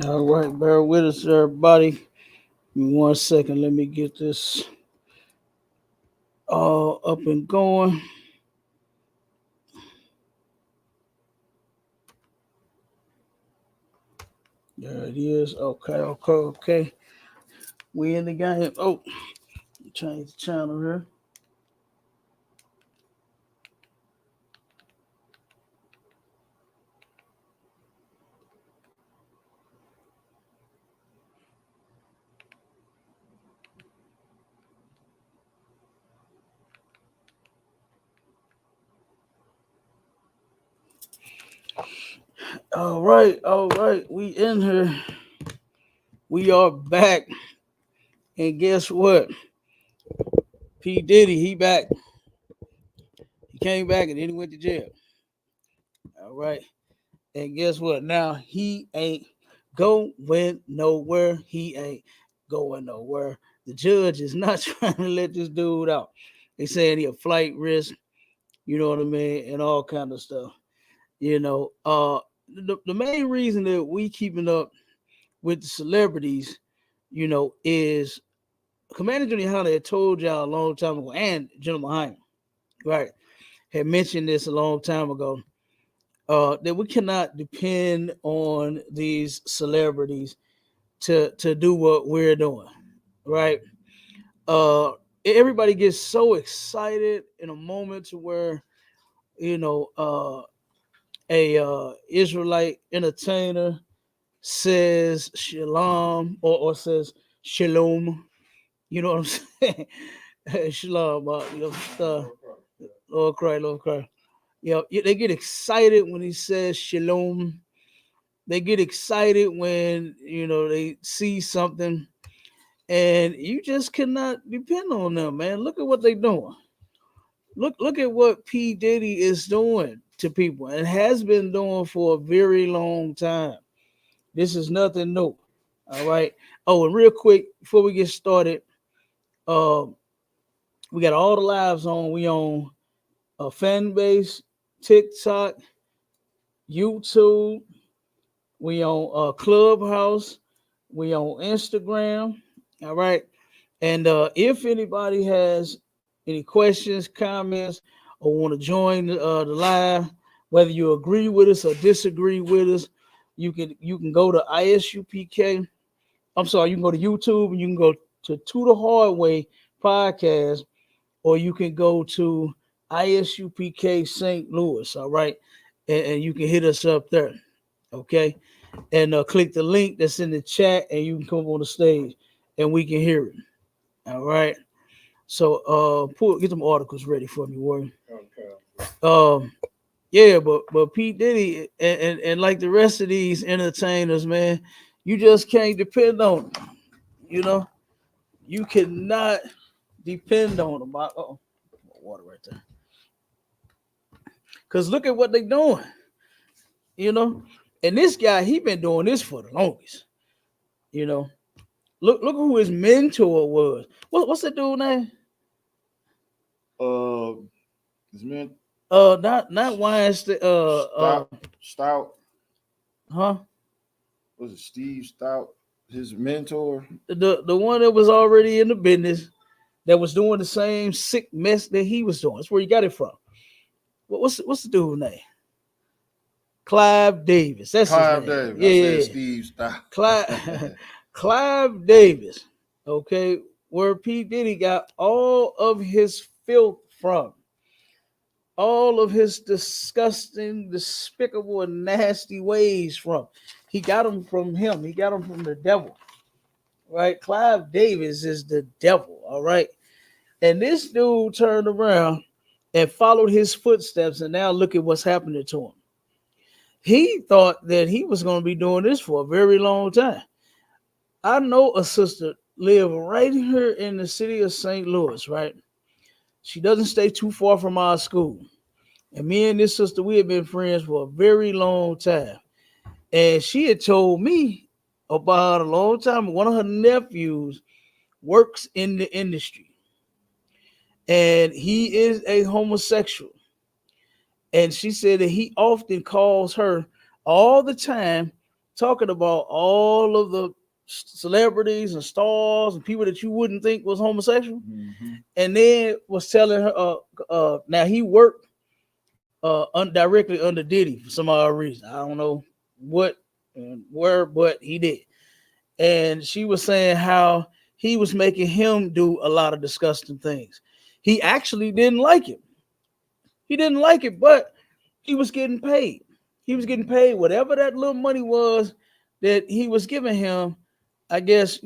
All right, bear with us, everybody. Give me 1 second. Let me get this all up and going. There it is. Okay. We in the game. Oh, change the channel here. All right. We in here. We are back. And guess what? P. Diddy, he back. He came back and then he went to jail. All right. And guess what? Now he ain't going nowhere. He ain't going nowhere. The judge is not trying to let this dude out. They saying he a flight risk, you know what I mean, and all kind of stuff. You know, the main reason that we keeping up with the celebrities, is Commander Junior Hunter had told y'all a long time ago, and General Hyman, right, had mentioned this a long time ago, that we cannot depend on these celebrities to do what we're doing, right? Uh, Everybody gets so excited in a moment to where you know a Israelite entertainer says shalom or says shalom. You know what I'm saying? Shalom, Lord cry, Lord cry. They get excited when he says shalom. They get excited when they see something, and you just cannot depend on them, man. Look at what they're doing. Look at what P Diddy is doing to people and has been doing for a very long time. This is nothing new. All right. Oh, and real quick before we get started, uh, we got all the lives on. We on a fan base, TikTok, YouTube. We on Clubhouse. We on Instagram. All right. And if anybody has any questions, comments, or want to join the live, whether you agree with us or disagree with us, you can go to ISUPK. I'm sorry, you can go to YouTube and you can go to the Hard Way podcast, or you can go to ISUPK St. Louis. All right, and you can hit us up there. Okay, and click the link that's in the chat, and you can come on the stage, and we can hear it. All right. So get them articles ready for me, Warren. Okay. Yeah, but Pete Diddy and like the rest of these entertainers, man, you just can't depend on them. You know, you cannot depend on them. Oh, water right there. Cause look at what they're doing. You know, and this guy, he been doing this for the longest. You know, look who his mentor was. What's that dude name? His man. Not Weinstein. Stout. Huh? Was it Steve Stout? His mentor. The one that was already in the business, that was doing the same sick mess that he was doing. That's where he got it from. What's the dude's name? Clive Davis. That's Clive his name. Davis. Yeah. I said Steve Stout. Clive Davis. Okay, where P. Diddy got all of his filth from. All of his disgusting, despicable, and nasty ways from. He got them from him. He got them from the devil. Right? Clive Davis is the devil. All right. And this dude turned around and followed his footsteps, and now look at what's happening to him. He thought that he was going to be doing this for a very long time. I know a sister live right here in the city of St. Louis, right? She doesn't stay too far from our school. And me and this sister, we have been friends for a very long time. And she had told me about a long time. One of her nephews works in the industry. And he is a homosexual. And she said that he often calls her all the time talking about all of the celebrities and stars and people that you wouldn't think was homosexual, and then was telling her, now he worked directly under Diddy for some odd reason. I don't know what and where, but he did. And she was saying how he was making him do a lot of disgusting things. He actually didn't like it. He didn't like it, but he was getting paid. He was getting paid whatever that little money was that he was giving him. I guess,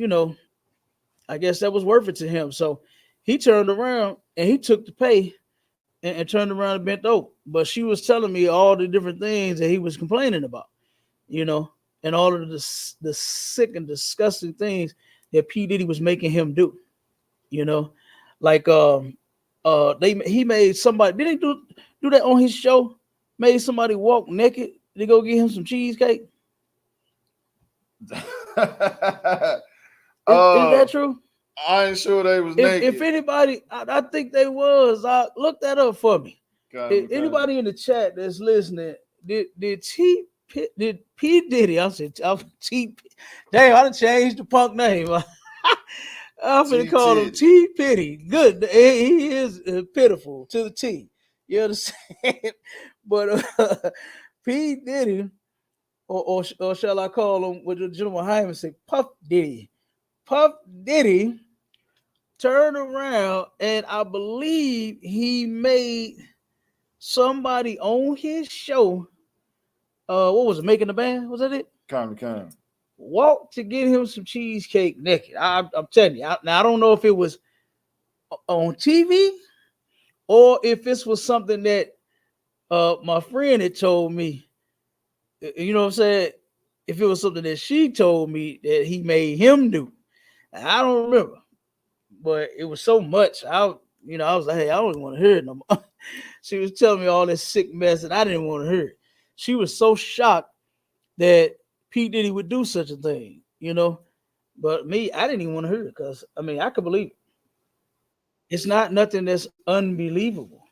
I guess that was worth it to him. So he turned around and he took the pay and turned around and bent over. But she was telling me all the different things that he was complaining about, you know, and all of the sick and disgusting things that P. Diddy was making him do, you know, like he made somebody, did he do that on his show? Made somebody walk naked to go get him some cheesecake. Is that true? I ain't sure they was naked. If anybody, I think they was. Look that up for me. Anybody in the chat that's listening, did P Diddy? I'm T. Damn, I done changed the punk name. I'm gonna call him T Pity. Good, he is pitiful to the T. You understand? But P Diddy, or shall I call him what the gentleman Hyman say, Puff Diddy. Puff Diddy turned around and I believe he made somebody on his show. What was it? Making the Band? Was that it? Kind of. Walk to get him some cheesecake naked. I'm telling you. Now I don't know if it was on TV or if this was something that my friend had told me. You know what I'm saying? If it was something that she told me that he made him do. I don't remember. But it was so much. I was like, hey, I don't want to hear it no more. She was telling me all this sick mess and I didn't want to hear it. She was so shocked that P. Diddy would do such a thing, But me, I didn't even want to hear it because, I could believe it. It's not nothing that's unbelievable.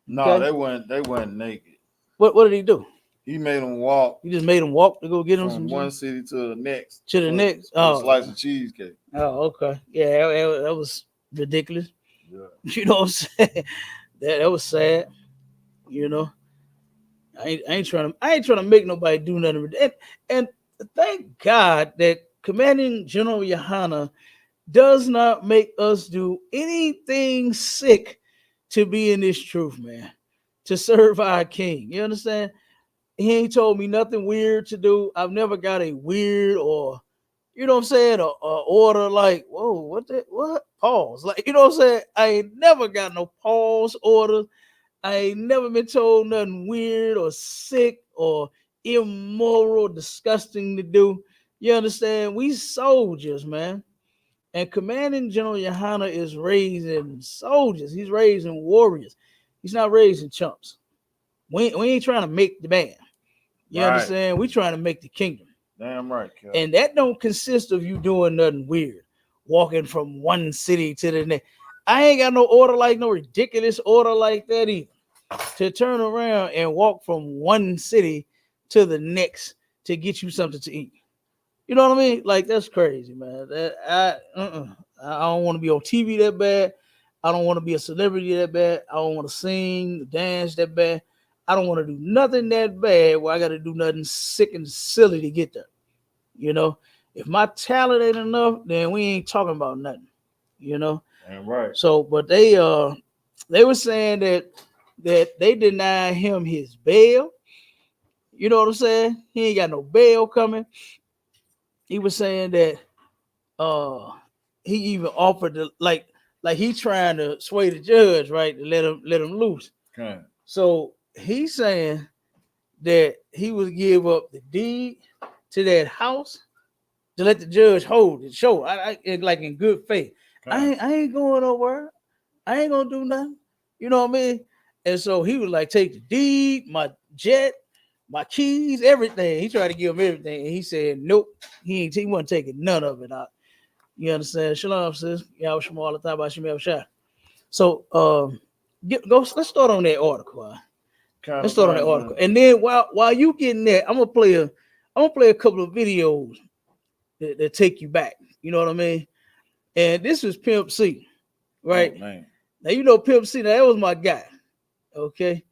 No, okay? They weren't naked. What did he do? He made them walk. He just made them walk to go get him from one city to the next. To the next. A slice of cheesecake. Oh, okay. Yeah, that was ridiculous. Yeah. You know what I'm saying? That was sad. I ain't trying to make nobody do nothing. And thank God that Commanding General YAHANNA does not make us do anything sick to be in this truth, man. To serve our king. You understand? He ain't told me nothing weird to do. I've never got a weird or, you know what I'm saying, a order like, whoa, what? Pause. Like, you know what I'm saying? I ain't never got no pause order. I ain't never been told nothing weird or sick or immoral, disgusting to do. You understand? We soldiers, man. And Commanding General YAHANNA is raising soldiers. He's raising warriors. He's not raising chumps. We ain't trying to make the band. You understand? We trying to make the kingdom. Damn right, Kel. And that don't consist of you doing nothing weird, walking from one city to the next. I ain't got no ridiculous order like that either. To turn around and walk from one city to the next to get you something to eat. You know what I mean? Like, that's crazy, man. I don't want to be on TV that bad. I don't want to be a celebrity that bad. I don't want to sing, dance that bad. I don't want to do nothing that bad where I got to do nothing sick and silly to get there. If my talent ain't enough, then we ain't talking about nothing. Damn right. So, but they were saying that they denied him his bail. You know what I'm saying? He ain't got no bail coming. He was saying that he even offered to like he trying to sway the judge, right, to let him loose. Okay. So he's saying that he would give up the deed to that house to let the judge hold it. Show I like in good faith. Okay. I ain't going nowhere. I ain't gonna do nothing. You know what I mean? And so he would like take the deed, my jet, my keys, everything. He tried to give him everything. And he said, nope, he wasn't taking none of it out. You understand? Shalom, sis. Y'all from all the time about Shemel Shah. So let's start on that article. Let's start on that article. And then while you getting that, I'm gonna play I'm gonna play a couple of videos that take you back. You know what I mean? And this was Pimp C, right? Oh, man. Now you know Pimp C. Now that was my guy. Okay,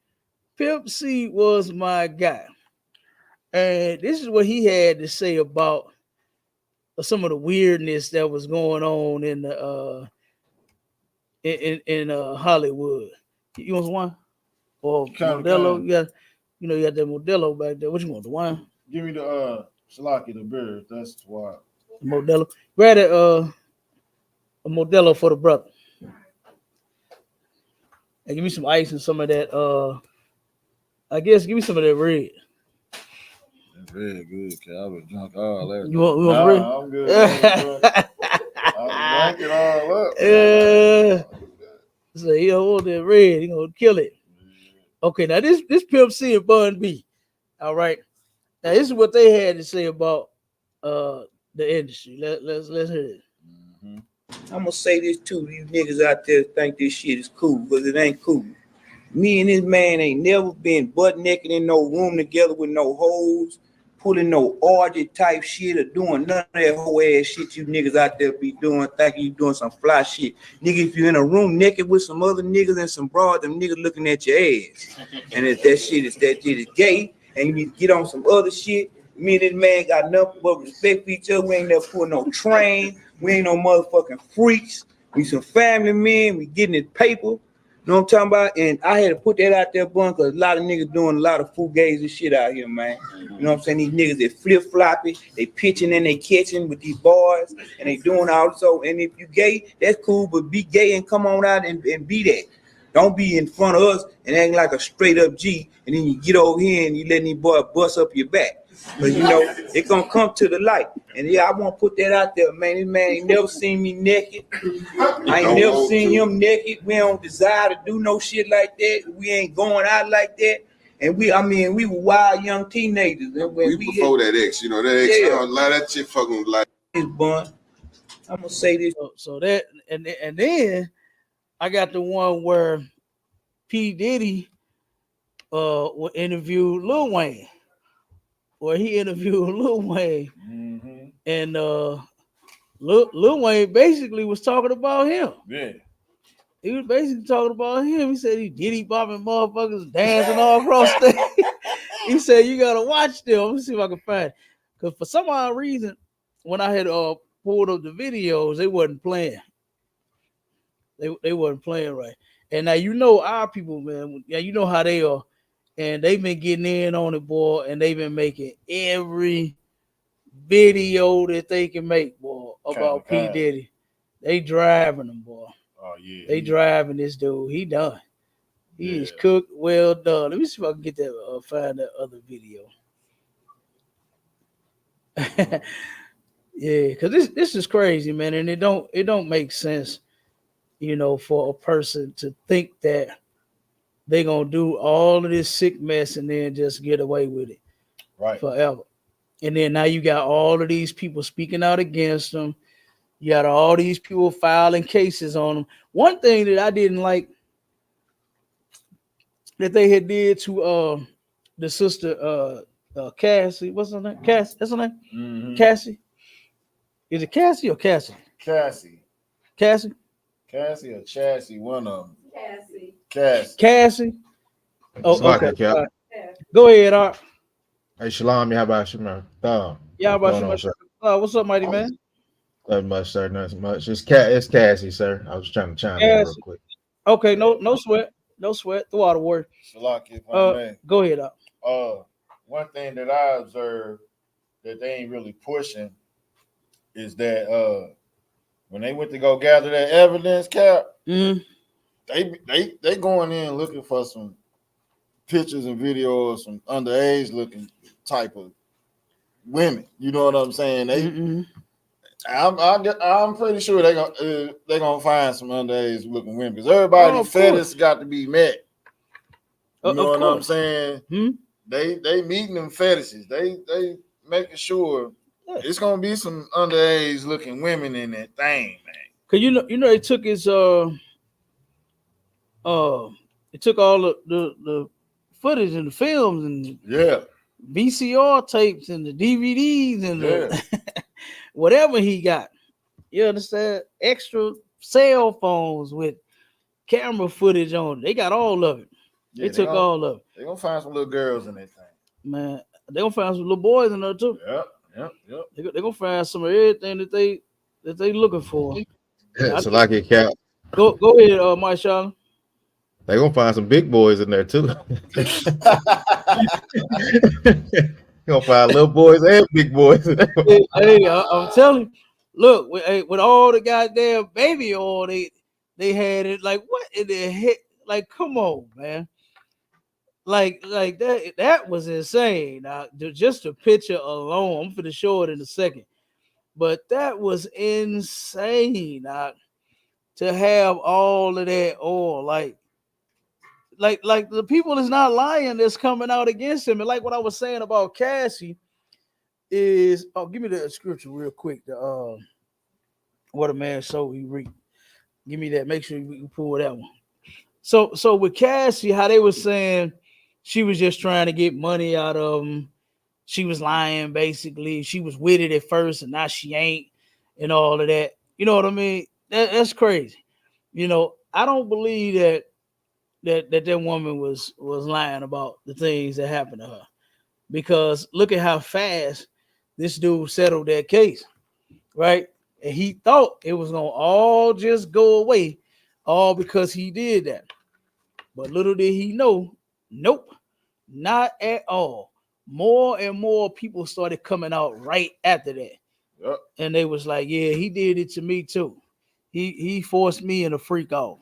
Pimp C was my guy, and this is what he had to say about some of the weirdness that was going on in the in Hollywood. You want some wine or Modelo? You got, you know, you got that Modelo back there. What you want? The wine? Give me the Shalaki, the beer. That's why. Modelo. Grab a Modelo for the brother. And give me some ice and some of that. I guess give me some of that red. That's very good, cause I was drunk all that. You want some red? I'm good. I'm drinking all up. So he don't want that red. He gonna kill it. Okay, now this Pimp C and Bun B. All right. Now this is what they had to say about the industry. Let's hear it. Mm-hmm. I'm gonna say this too. These niggas out there think this shit is cool, but it ain't cool. Me and this man ain't never been butt naked in no room together with no hoes, pulling no orgy type shit or doing none of that whole ass shit you niggas out there be doing, thinking you doing some fly shit. Nigga, if you in a room naked with some other niggas and some broad, them niggas looking at your ass. And if that shit is gay, and you need to get on some other shit, me and this man got nothing but respect for each other. We ain't never pulling no train. We ain't no motherfucking freaks. We some family men. We getting this paper. You know what I'm talking about? And I had to put that out there, bun, because a lot of niggas doing a lot of fugazi shit out here, man. You know what I'm saying? These niggas, they flip-floppy, they pitching and they catching with these boys, and they doing all so. And if you gay, that's cool, but be gay and come on out and be that. Don't be in front of us and acting like a straight-up G, and then you get over here and you letting these boys bust up your back. But you know, it's gonna come to the light. And yeah, I want to put that out there, man. This man ain't never seen me naked. I ain't never seen him naked. We don't desire to do no shit like that. We ain't going out like that. And we were wild young teenagers. And when we before that X, you know, that X, a lot of that shit fucking like this bun. I'm gonna say this. So that and then I got the one where P. Diddy interviewed Lil Wayne. Where he interviewed Lil Wayne. Mm-hmm. And Lil Wayne basically was talking about him. Yeah. He was basically talking about him. He said he Diddy bopping motherfuckers dancing all across the He said you gotta watch them. Let me see if I can find it. Because for some odd reason, when I had pulled up the videos, they wasn't playing. They wasn't playing right. And now you know our people, man. Yeah, you know how they are. And they've been getting in on it, boy, and they've been making every video that they can make, boy, about P. Diddy. They driving them, boy. Oh, yeah. They driving this dude. He done. He is cooked, well done. Let me see if I can get that, find that other video. Yeah, because this is crazy, man, and it don't make sense, you know, for a person to think that they're gonna do all of this sick mess and then just get away with it forever. And then now you got all of these people speaking out against them. You got all these people filing cases on them. One thing that I didn't like that they had did to the sister Cassie, what's her name? Cassie, that's her name? Mm-hmm. Cassie. Is it Cassie or Cassie? Cassie. Cassie? Cassie or Chassie, one of them. Cassie. Oh, okay. Right. Go ahead, Art. Hey, Shalom, how about you, man? Yeah, how about you, man? What's up, mighty man? Nothing much, sir. Nothing much. It's Cassie, sir. I was trying to chime in real quick. Okay, no sweat. No sweat. Throw out a word. Go ahead, Art. One thing that I observed that they ain't really pushing is that when they went to go gather that evidence, Cap, they going in looking for some pictures and videos, some underage looking type of women. You know what I'm saying? I'm pretty sure they gonna find some underage looking women because everybody's fetish got to be met. You know what I'm saying? They meeting them fetishes. They making sure it's gonna be some underage looking women in that thing, man. Cause you know they took his it took all the footage and the films and VCR tapes and the DVDs and the whatever he got. You understand? Extra cell phones with camera footage on it. They got all of it. Yeah, they took all of it. They're gonna find some little girls in that thing. Man, they gonna find some little boys in there too. Yep. They gonna find some of everything that they looking for. So like it, Cap. Go ahead, Marshall. They gonna find some big boys in there too. Gonna find little boys and big boys. Hey, I'm telling you, look, with all the goddamn baby oil they had it, like what in the heck? Like, come on, man. Like that was insane. Just a picture alone, I'm finna show it in a second. But that was insane to have all of that oil. Like the people is not lying that's coming out against him. And like what I was saying about Cassie is, give me the scripture real quick. The what a man so he reap. Give me that. Make sure you pull that one. So with Cassie, how they were saying she was just trying to get money out of him. She was lying, basically. She was with it at first, and now she ain't, and all of that. You know what I mean? That's crazy. You know, I don't believe that woman was lying about the things that happened to her, because look at how fast this dude settled that case, right? And he thought it was gonna all just go away, all because he did that. But little did he know, nope, not at all. More and more people started coming out right after that. Yep. And they was like, yeah, he did it to me too. He forced me in a freak off.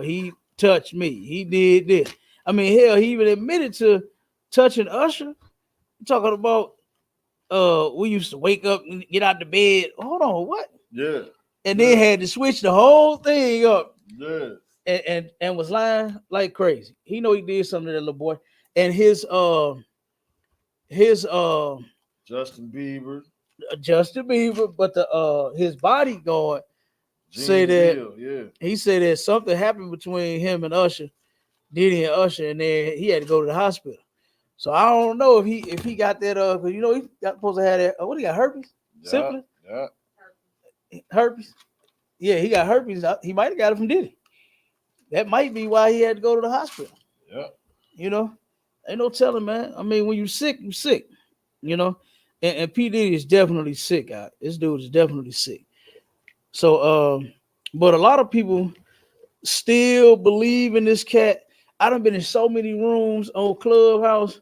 He touched me. He did this. I mean, hell, he even admitted to touching Usher. Talking about we used to wake up and get out the bed. Hold on, what? Yeah. And then had to switch the whole thing up. Yeah. And was lying like crazy. He know he did something to that little boy. And his Justin Bieber, but his bodyguard say that he said that something happened between him and Usher, Diddy and Usher, and then he had to go to the hospital. So I don't know if he got that because you know he got supposed to have that. What he got, herpes? Syphilis? Yeah. Herpes. Yeah, he got herpes. He might have got it from Diddy. That might be why he had to go to the hospital. Yeah. You know, ain't no telling, man. I mean, when you sick, you sick. You know, and P Diddy is definitely sick. This dude is definitely sick. So, but a lot of people still believe in this cat. I done been in so many rooms on Clubhouse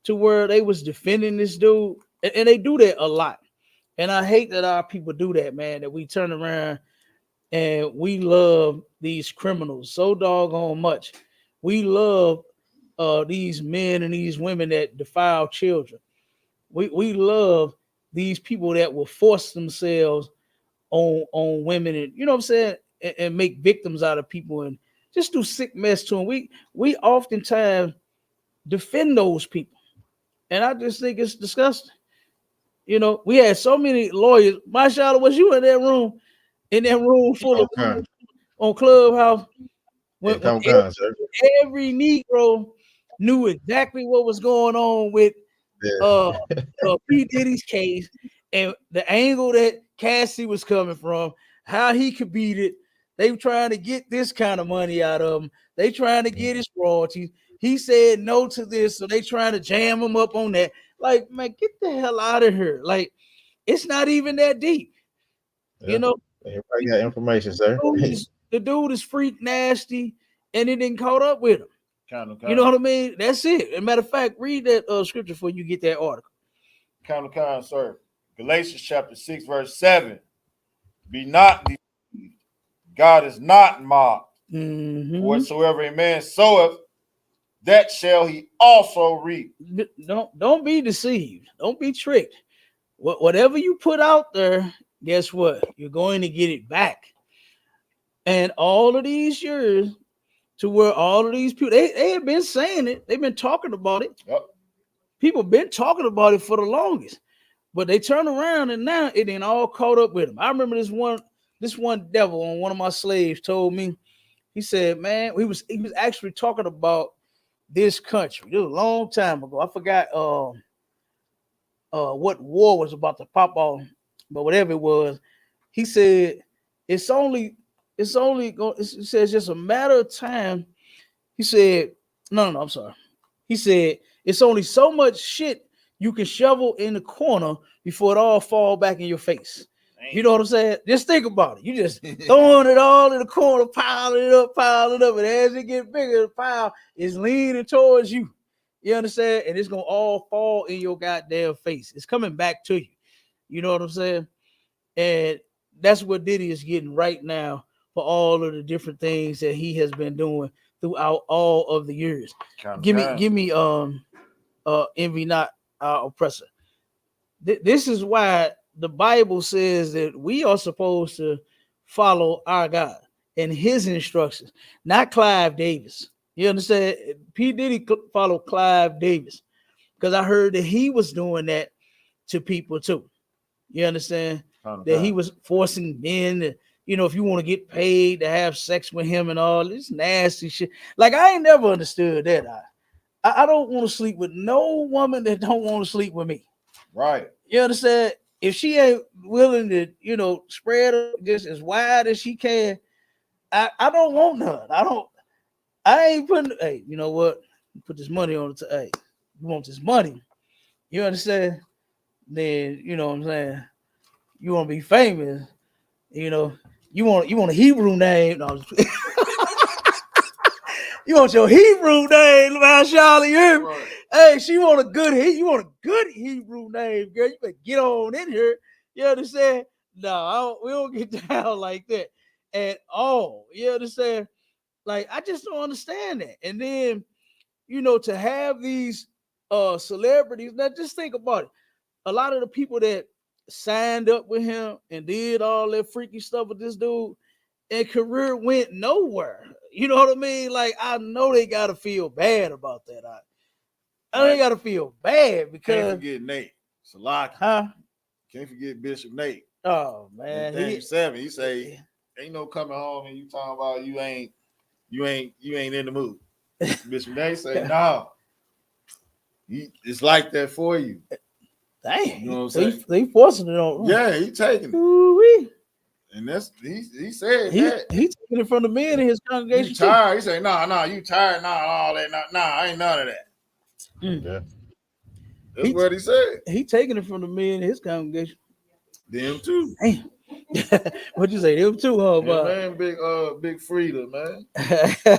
to where they was defending this dude, and they do that a lot. And I hate that our people do that, man. That we turn around and we love these criminals so doggone much. We love these men and these women that defile children. We love these people that will force themselves on women, and you know what I'm saying, and make victims out of people and just do sick mess to them. We oftentimes defend those people, and I just think it's disgusting. You know, we had so many lawyers. Mashallah, was you in that room full of people on Clubhouse when every Negro knew exactly what was going on with P. Diddy's case and the angle that Cassie was coming from, how he could beat it. They were trying to get this kind of money out of him. They trying to get his royalties. He said no to this, so they trying to jam him up on that. Like, man, get the hell out of here. Like, it's not even that deep. Yeah. You know, everybody got information, sir. The dude is freak nasty, and it didn't caught up with him. Kind. You know what I mean? That's it. As a matter of fact, read that scripture before you get that article. Kind, sir. Galatians chapter 6, verse 7. Be not deceived. God is not mocked. Mm-hmm. Whatsoever a man soweth, that shall he also reap. Don't be deceived. Don't be tricked. Whatever you put out there, guess what? You're going to get it back. And all of these years, to where all of these people, they have been saying it. They've been talking about it. Yep. People been talking about it for the longest. But they turn around and now it ain't all caught up with them. I remember this one devil on one of my slaves told me, he said, man, he was actually talking about this country. This was a long time ago. I forgot what war was about to pop off, but whatever it was, he said it says just a matter of time. He said, no, I'm sorry. He said it's only so much shit you can shovel in the corner before it all fall back in your face. You know what I'm saying? Just think about it. You just throwing it all in the corner, piling it up, and as it gets bigger, the pile is leaning towards you. You understand? And it's gonna all fall in your goddamn face. It's coming back to you. You know what I'm saying? And that's what Diddy is getting right now for all of the different things that he has been doing throughout all of the years. Give me envy not our oppressor. This is why the Bible says that we are supposed to follow our God and his instructions, not Clive Davis. You understand? P. Diddy followed Clive Davis because I heard that he was doing that to people too. You understand? That he was forcing men to, if you want to get paid to have sex with him and all this nasty shit. Like, I ain't never understood that. I don't want to sleep with no woman that don't want to sleep with me. Right. You understand? If she ain't willing to, spread her just as wide as she can, I don't want none. I ain't putting, hey, you know what? Put this money on it. Hey, you want this money? You understand? Then, you know what I'm saying? You want to be famous, you want a Hebrew name. No, you want your Hebrew name, man, Charlie. Right. Hey, you want a good Hebrew name, girl. You better get on in here. You understand? No, we don't get down like that at all. You understand? Like, I just don't understand that. And then, to have these celebrities, now just think about it. A lot of the people that signed up with him and did all that freaky stuff with this dude, and career went nowhere. You know what I mean? Like, I know they gotta feel bad about that. I know they gotta feel bad because can't forget Nate Salaki. Huh? Can't forget Bishop Nate. Oh man, he say ain't no coming home and you talking about you ain't in the mood. Bishop Nate say no. It's like that for you. Dang, you know what I'm saying? They forcing it on. Yeah, he taking it. Ooh-wee. And that's he said he taking it from the men in his congregation. You tired? He say, no, you tired? All that, I ain't none of that. Yeah. That's what he said. He taking it from the men in his congregation. Them too. Damn. What'd you say? Them too, huh? Man, big Frida, man. You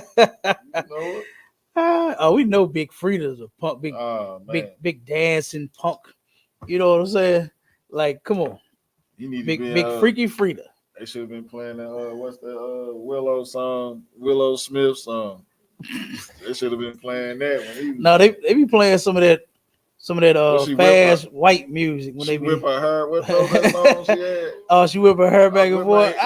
know it? We know Big Frida's a punk, big dancing punk. You know what I'm saying? Like, come on, big freaky Frida. They should have been playing that. What's the Willow Smith song? They should have been playing that when he was. No, they be playing some of that fast white music when they be whip her hair. What that song she had? Oh, she whip her hair back and forth.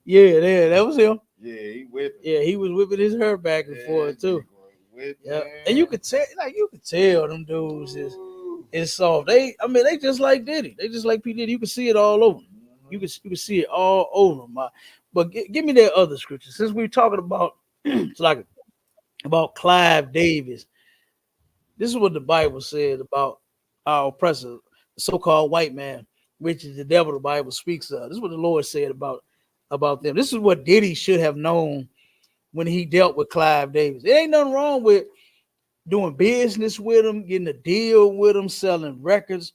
Yeah, that was him. Yeah, he whipping. Yeah, he was whipping his hair back and forth too. Yeah, and you could tell them dudes is soft. They just like Diddy. They just like P. Diddy. You can see it all over. You can see it all over. But give me that other scripture. Since we're talking about about Clive Davis, this is what the Bible said about our oppressor, the so-called white man, which is the devil the Bible speaks of. This is what the Lord said about them. This is what Diddy should have known when he dealt with Clive Davis. There ain't nothing wrong with doing business with him, getting a deal with him, selling records.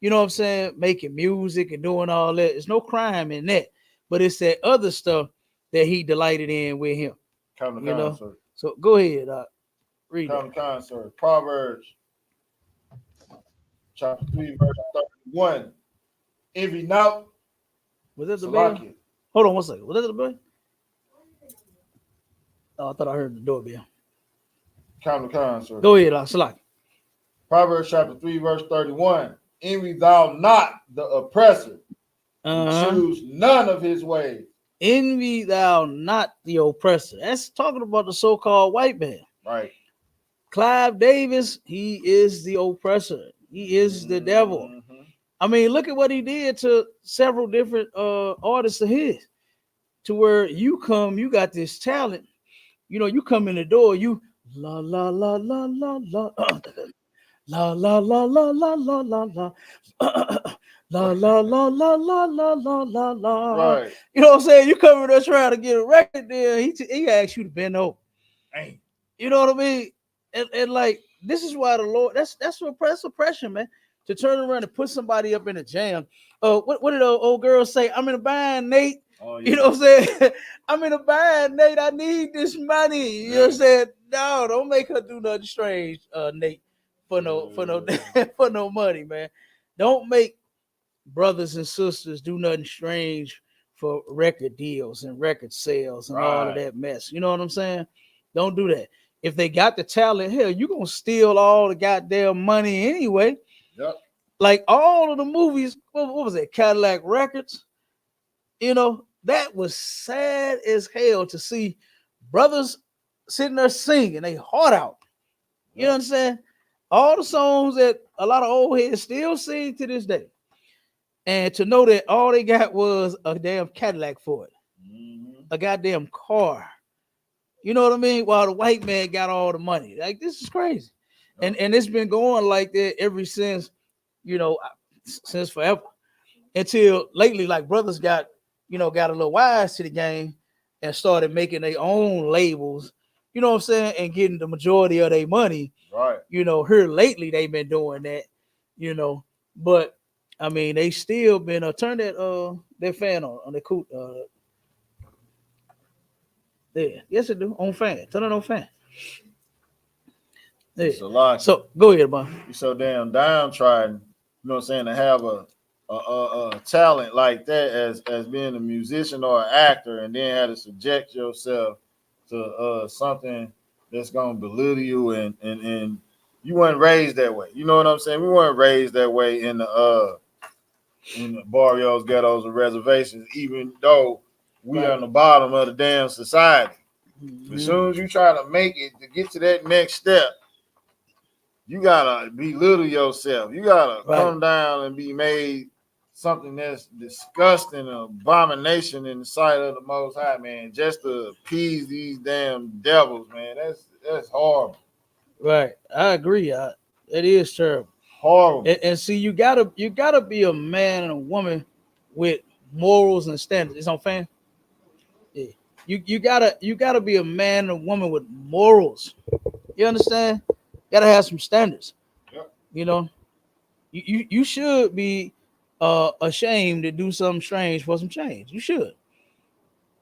You know what I'm saying? Making music and doing all that. There's no crime in that. But it's that other stuff that he delighted in with him. Sir. So go ahead. Read that. Sir. Proverbs chapter 3, verse 31. Envy not. Was that the bell? Hold on one second. Was that the bell? Oh, I thought I heard the doorbell. Sir. Go ahead, Salaki. Proverbs chapter 3, verse 31. Envy thou not the oppressor. Choose none of his ways. Envy thou not the oppressor. That's talking about the so-called white man. Right. Clive Davis, he is the oppressor. He is the devil. I mean, look at what he did to several different artists of his. To where you got this talent. You come in the door, you La la la la la la. La la la la la la la la. La la la la la la la la la. Right. You know what I'm saying? You come there trying to get a record, there he asks you to bend over. Hey. You know what I mean? And like this is why the Lord that's oppression, man. To turn around and put somebody up in a jam. What did the old girl say? I'm in a bind, Nate. Oh, yeah. You know what I'm saying? I'm in a bind, Nate. I need this money. You know what I'm saying? No, don't make her do nothing strange, Nate, for no for no money, man. Don't make brothers and sisters do nothing strange for record deals and record sales and all of that mess. You know what I'm saying? Don't do that. If they got the talent, hell, you're gonna steal all the goddamn money anyway. Yep. Like all of the movies, what was it? Cadillac Records. You know, that was sad as hell to see brothers sitting there singing they heart out. You know what I'm saying? All the songs that a lot of old heads still sing to this day. And to know that all they got was a damn Cadillac for it. A goddamn car. You know what I mean? While the white man got all the money. Like, this is crazy. And it's been going like that ever since, you know, since forever. Until lately, like brothers got a little wise to the game and started making their own labels, you know what I'm saying, and getting the majority of their money. Right. You know, here lately they've been doing that, you know. But I mean, they still been turn that fan on the coot. Yeah, yes it do on fan. Turn it on fan. Yeah. It's a lot. So go ahead, man. You're so damn downtrodden. You know what I'm saying? To have a talent like that as being a musician or an actor, and then have to subject yourself to something that's gonna belittle you, and you weren't raised that way. You know what I'm saying? We weren't raised that way in the barrios, ghettos, and reservations, even though we are on the bottom of the damn society. As soon as you try to make it to get to that next step, you gotta belittle yourself. You gotta come down and be made something that's disgusting, an abomination in the sight of the Most High, man. Just to appease these damn devils, man. That's horrible. Right, I agree. It is terrible. Horrible. And see, you gotta be a man and a woman with morals and standards. It's on fan. Yeah. You gotta be a man and a woman with morals. You understand? Gotta have some standards. Yep. You know, you should be ashamed to do something strange for some change. You should.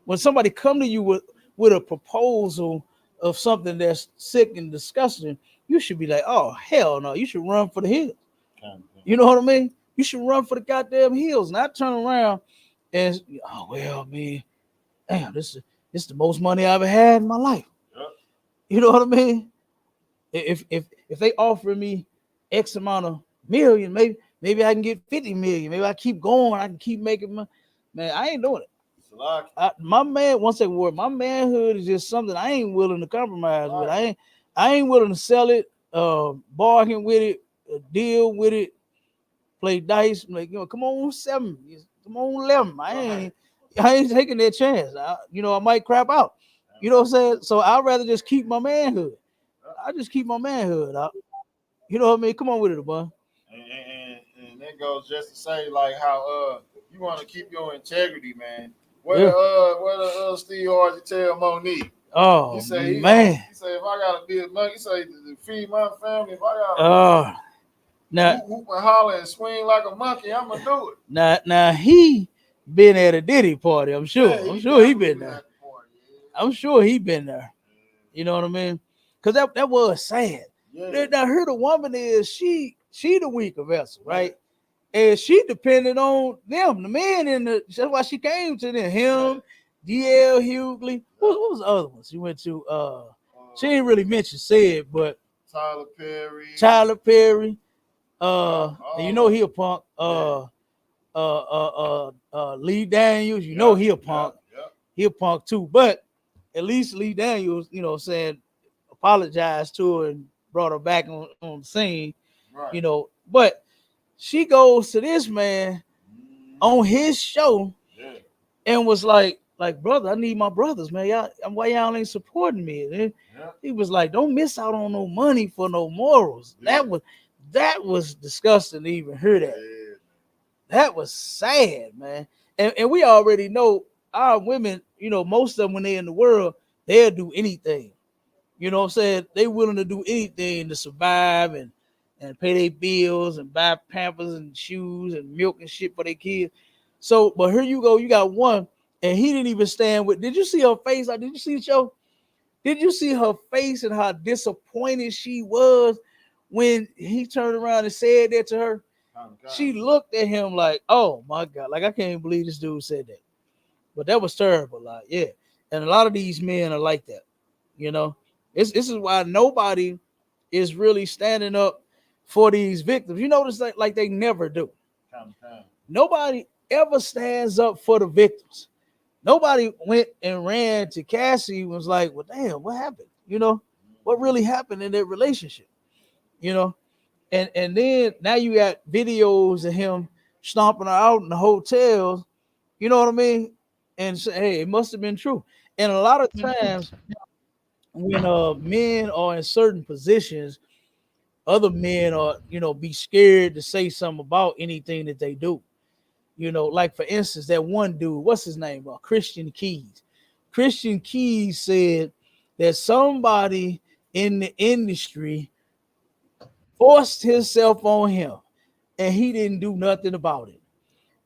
When somebody come to you with a proposal of something that's sick and disgusting, you should be like, oh hell no, you should run for the hills. You know what I mean? You should run for the goddamn hills, not turn around and oh well, man, damn, this is the most money I ever had in my life. Yep. You know what I mean? If they offer me X amount of million, maybe I can get 50 million. Maybe I keep going. I can keep making money. Man, I ain't doing it. My manhood is just something I ain't willing to compromise with. I ain't willing to sell it, bargain with it, deal with it, play dice. Like, you know, come on 7, come on 11. I ain't taking that chance. I might crap out. You know what I'm saying? So I'd rather just keep my manhood. I just keep my manhood out. You know what I mean? Come on with it, boy. And that goes just to say, like, how you want to keep your integrity, man. What the Steve Harvey tell Monique? Oh, he say, man. He say, if I gotta be a monkey, he say to feed my family, if I gotta hoop and holler and swing like a monkey, I'm gonna do it. Now he been at a Diddy party, I'm sure. Yeah, I'm sure he been there. I'm sure he been there. You know what I mean? Because that was sad. Yeah. Now here the woman is, she the weaker vessel, right? And she depended on them, the men that's why she came to them. Him, DL Hughley. What was the other one she went to? She didn't really mention said, but Tyler Perry. And you know he a punk. Lee Daniels, you know he a punk. He a punk too. But at least Lee Daniels, you know, saying apologized to her and brought her back on the scene. Right. You know, but she goes to this man on his show and was like, like, brother, I need my brothers, man. Y'all, why y'all ain't supporting me? And he was like, don't miss out on no money for no morals. Yeah. That was disgusting to even hear that. Yeah. That was sad, man. And we already know our women, you know, most of them when they're in the world, they'll do anything. You know what I'm saying? They willing to do anything to survive and pay their bills and buy Pampers and shoes and milk and shit for their kids. So, but here you go, you got one, and he didn't even stand with. Did you see her face? Like, did you see the show? Did you see her face and how disappointed she was when he turned around and said that to her? She looked at him like, oh my God, like I can't believe this dude said that. But that was terrible. Like, yeah. And a lot of these men are like that. You know, this is why nobody is really standing up for these victims. You notice like they never do. Nobody ever stands up for the victims. Nobody went and ran to Cassie and was like, well, damn, what happened? You know, what really happened in their relationship? You know, and then now you got videos of him stomping her out in the hotels. You know what I mean? And say, hey, it must have been true. And a lot of times when men are in certain positions, other men are, you know, be scared to say something about anything that they do. You know, like for instance, that one dude, what's his name? Christian Keys. Christian Keys said that somebody in the industry forced himself on him and he didn't do nothing about it.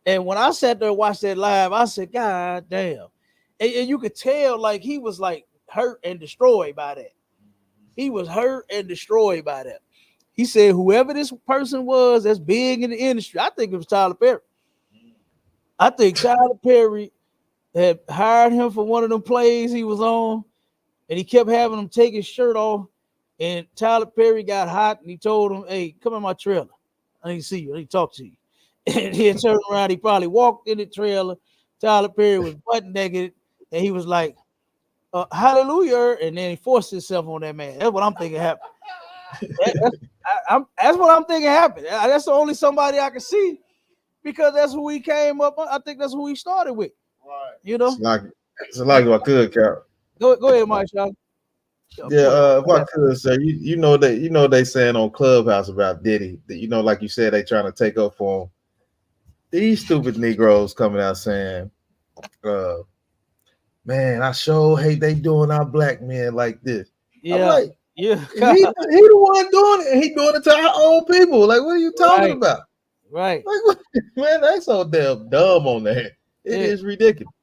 And when I sat there and watched that live, I said, God damn. And you could tell like he was like hurt and destroyed by that. He was hurt and destroyed by that. He said, whoever this person was that's big in the industry, I think it was Tyler Perry. I think Tyler Perry had hired him for one of them plays he was on, and he kept having him take his shirt off. And Tyler Perry got hot, and he told him, hey, come in my trailer. I need to see you. I need to talk to you. And he turned around. He probably walked in the trailer. Tyler Perry was butt naked, and he was like, hallelujah. And then he forced himself on that man. That's what I'm thinking happened. That's what I'm thinking happened. That's the only somebody I can see because that's who he came up. I think that's who he started with. Right. You know? It's like I could, Carol. Go ahead, Mike. Sean. Yeah, if I could, sir, you know they saying on Clubhouse about Diddy that like you said they trying to take up for him. These stupid Negroes coming out saying, man, I sure hate they doing our black men like this. Yeah, I'm like, yeah. he the one doing it, and he doing it to our own people. Like, what are you talking about? Right. Like, man, that's so damn dumb on that. It is ridiculous.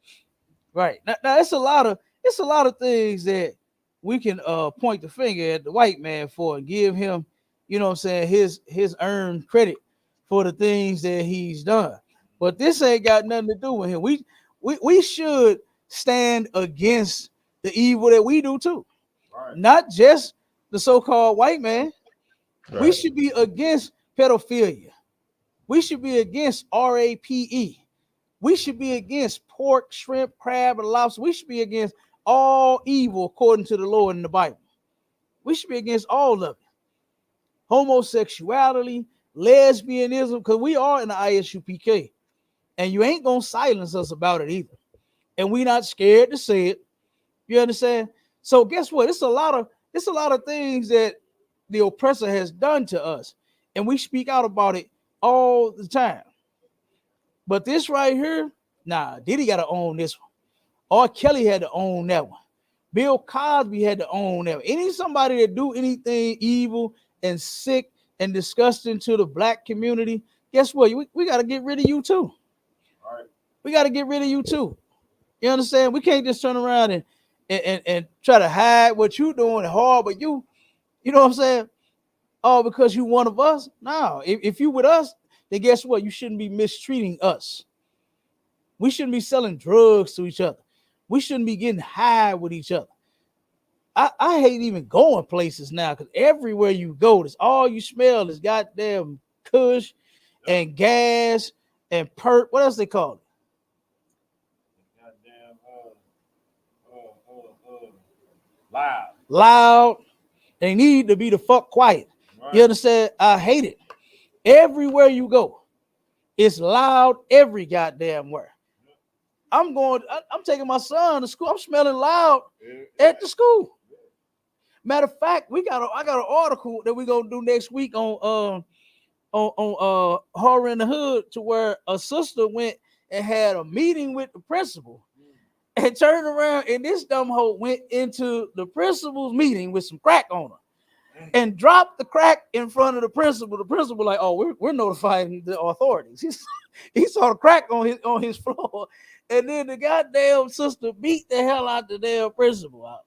Right. Now it's a lot of things that we can point the finger at the white man for and give him, you know what I'm saying, his earned credit for the things that he's done. But this ain't got nothing to do with him. We should stand against the evil that we do too. Right. Not just the so-called white man. Right. We should be against pedophilia. We should be against RAPE. We should be against pork, shrimp, crab, and lobster. We should be against all evil according to the Lord in the Bible. We should be against all of it. Homosexuality, lesbianism, because we are in the ISUPK. And you ain't going to silence us about it either. And we not scared to say it. You understand? So guess what? It's a lot of things that the oppressor has done to us. And we speak out about it all the time. But this right here, nah, Diddy got to own this one. R. Kelly had to own that one. Bill Cosby had to own that one. Any somebody that do anything evil and sick and disgusting to the black community, guess what? We got to get rid of you too. All right. We got to get rid of you too. You understand? We can't just turn around and try to hide what you doing hard, but you know what I'm saying? Oh, because you one of us? No, if you with us, then guess what? You shouldn't be mistreating us. We shouldn't be selling drugs to each other. We shouldn't be getting high with each other. I hate even going places now because everywhere you go, that's all you smell is goddamn kush and gas and perp. What else they call it? Loud. They need to be the fuck quiet. Right. You understand? I hate it. Everywhere you go, it's loud every goddamn where. I'm taking my son to school. I'm smelling loud at the school. Matter of fact, I got an article that we're gonna do next week on Horror in the Hood, to where a sister went and had a meeting with the principal and turned around, and this dumb hoe went into the principal's meeting with some crack on her and dropped the crack in front of the principal. The principal like, oh, we're notifying the authorities. He saw the crack on his floor, and then the goddamn sister beat the hell out the damn principal out.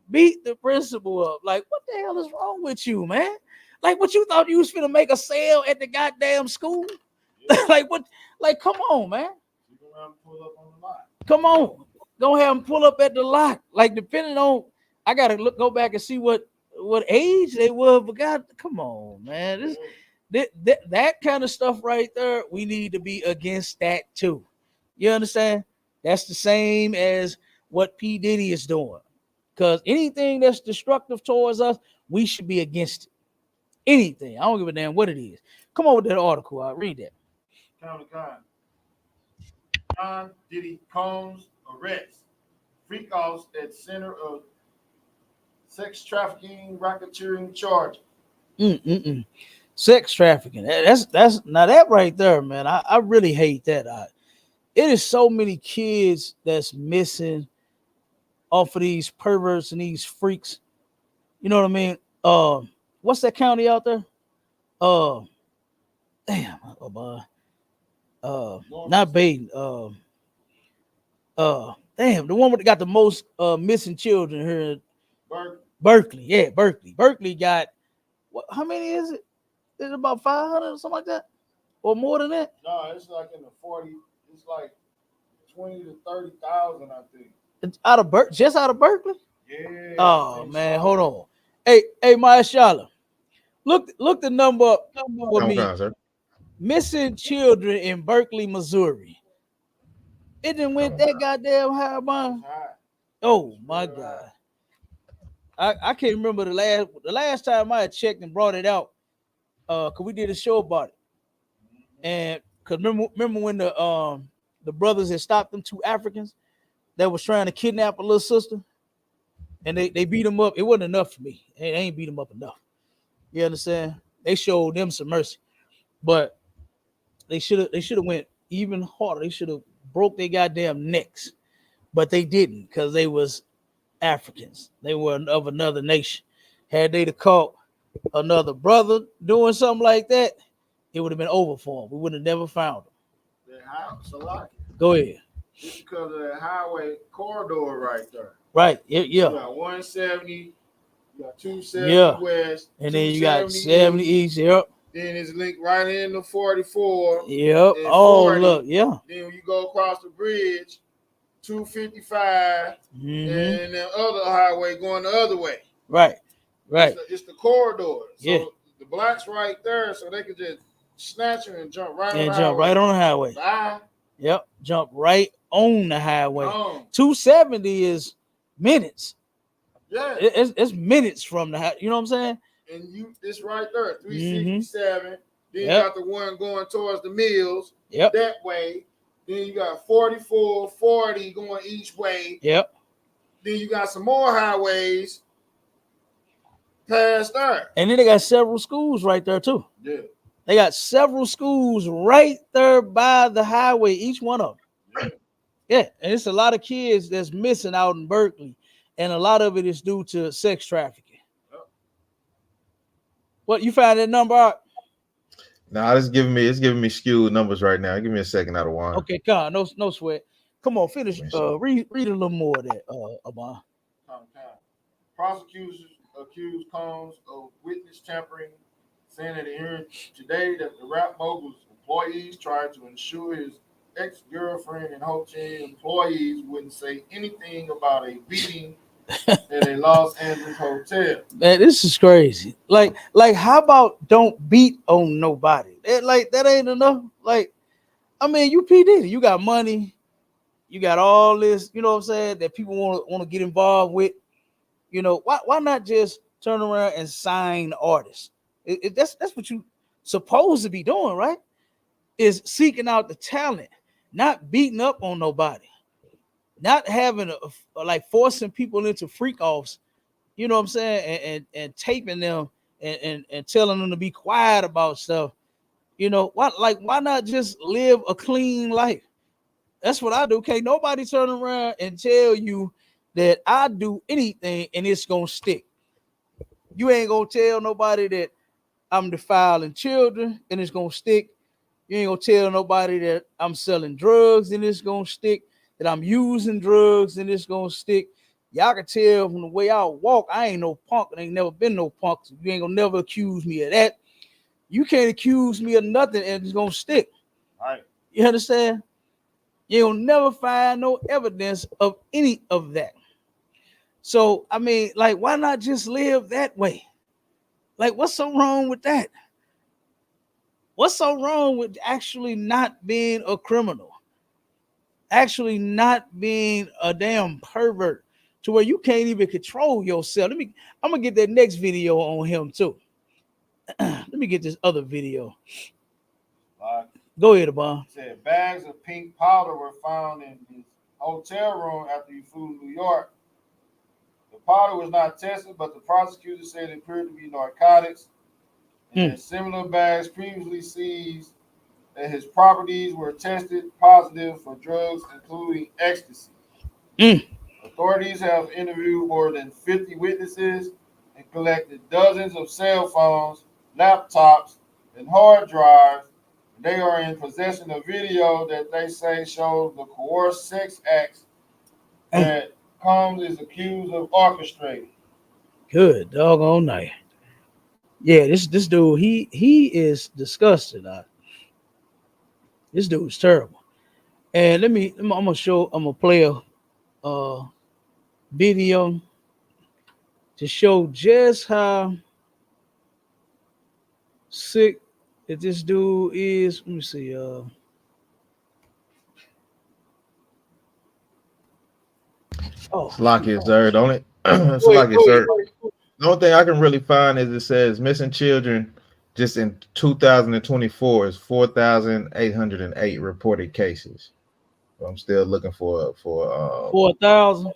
Beat the principal up. Like, what the hell is wrong with you, man? Like, what, you thought you was finna make a sale at the goddamn school? Yeah. Like, what? Like, come on, man. Pull up on the lot. Come on. Go ahead and pull up at the lot. Like, depending on, I gotta go back and see what age they were. But God, come on, man. That kind of stuff right there, we need to be against that too. You understand? That's the same as what P. Diddy is doing. Because anything that's destructive towards us, we should be against it. Anything. I don't give a damn what it is. Come on with that article. I'll read that. John Diddy Combs arrest. Freak offs at center of sex trafficking, racketeering charge. Sex trafficking. That's now that right there, man. I really hate that. It is so many kids that's missing off of these perverts and these freaks. You know what I mean? What's that county out there? Damn, not Baden. Damn, the one that got the most missing children here. Berkeley. Yeah, Berkeley. Berkeley got what? How many is it? Is it about 500 or something like that, or more than that? No, it's like in the 40. It's like 20 to 30,000, I think. It's out of just out of Berkeley. Yeah. Oh man, hold on. Hey, Mahershala, look the number up for me. Missing children in Berkeley, Missouri. It didn't went that goddamn high, man. Oh my God. I can't remember the last time I had checked and brought it out. Cause we did a show about it. And cause remember when the brothers had stopped them 2 Africans that was trying to kidnap a little sister, and they beat them up. It wasn't enough for me. They ain't beat them up enough. You understand? They showed them some mercy, but they should have went even harder. They should have broke their goddamn necks, but they didn't, because they was Africans. They were of another nation. Had they caught another brother doing something like that, it would have been over for them. We would have never found them. Go ahead. It's because of that highway corridor right there. Right. Yeah. You got 170, you got 270 west, and then you got 70 east. Yep. Then it's linked right into 44. Yep. Oh, 40. Look. Yeah. Then when you go across the bridge, 255, and the other highway going the other way. Right. Right. It's the corridor. So yeah. The blacks right there, so they could just snatch them and jump right on the highway. Jump right on the highway. Bye. Yep. Jump right on the highway. 270 is minutes. Yeah. It's minutes from the highway. You know what I'm saying? And it's right there. 367. Then you got the one going towards the mills. Yep. That way. Then you got 44, 40 going each way. Yep. Then you got some more highways past there. And then they got several schools right there too. Yeah. They got several schools right there by the highway, each one of them. Yeah. And it's a lot of kids that's missing out in Berkeley. And a lot of it is due to sex trafficking. Yep. What, you found that number out? Nah, it's giving me skewed numbers right now. Give me a second out of one. Okay, come on, no sweat. Come on, finish. Read a little more of that, Amon. Prosecutors accused Combs of witness tampering, saying at a hearing today that the rap mogul's employees tried to ensure his ex-girlfriend and hotel employees wouldn't say anything about a beating at a Los Angeles hotel. Man, this is crazy. Like, how about don't beat on nobody? That ain't enough. Like, I mean, you P. Diddy, you got money, you got all this, you know what I'm saying, that people want to get involved with. You know, why not just turn around and sign artists? That's what you supposed to be doing, right? Is seeking out the talent not beating up on nobody, not having like forcing people into freak offs, you know what I'm saying, and taping them and telling them to be quiet about stuff. You know, why not just live a clean life? That's what I do. Can't nobody turn around and tell you that I do anything and it's gonna stick. You ain't gonna tell nobody that I'm defiling children and it's gonna stick. You ain't gonna tell nobody that I'm selling drugs and it's gonna stick, that I'm using drugs and it's gonna stick. Y'all can tell from the way I walk, I ain't no punk and ain't never been no punk. So you ain't gonna never accuse me of that. You can't accuse me of nothing and it's gonna stick. All right. You understand? You'll never find no evidence of any of that. So, I mean, like, why not just live that way? Like, what's so wrong with that? What's so wrong with actually not being a criminal? Actually not being a damn pervert to where you can't even control yourself. I'm gonna get that next video on him too. Let me get this other video. Go ahead, Abon. Said bags of pink powder were found in his hotel room after he flew to New York. The powder was not tested, but the prosecutor said it appeared to be narcotics. And similar bags previously seized that his properties were tested positive for drugs, including ecstasy. Authorities have interviewed more than 50 witnesses and collected dozens of cell phones, laptops, and hard drives. They are in possession of video that they say shows the coerced sex acts that Combs is accused of orchestrating. Good doggone night. Yeah, this dude, he is disgusting. This dude's terrible. And I'm gonna play a video to show just how sick that this dude is. Let me see. Slocky, sir, don't it? Slocky, sir. The only thing I can really find is it says missing children just in 2024 is 4,808 reported cases. So I'm still looking for 4,000.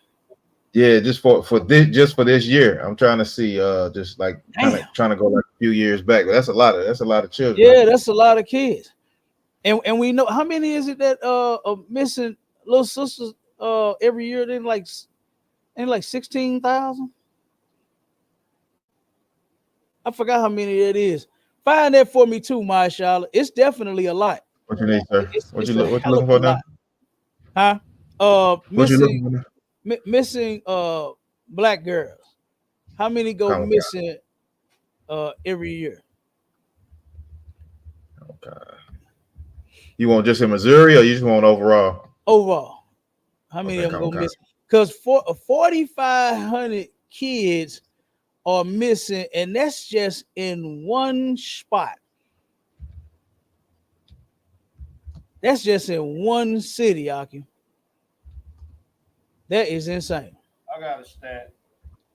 Yeah, just for this year. I'm trying to see just like trying to go like a few years back. But that's a lot of children. Yeah, that's a lot of kids. And we know how many is it that are missing little sisters every year? Then like 16,000. I forgot how many that is. Find that for me too, my Charlotte. It's definitely a lot. What you need, sir? What you looking for now? Huh? What you looking for? Missing black girls. How many go missing every year? Okay. You want just in Missouri or you just want overall? Overall. How many of them go missing? Because 4,500 kids are missing, and that's just in one spot. That's just in one city, Aki. That is insane. I got a stat.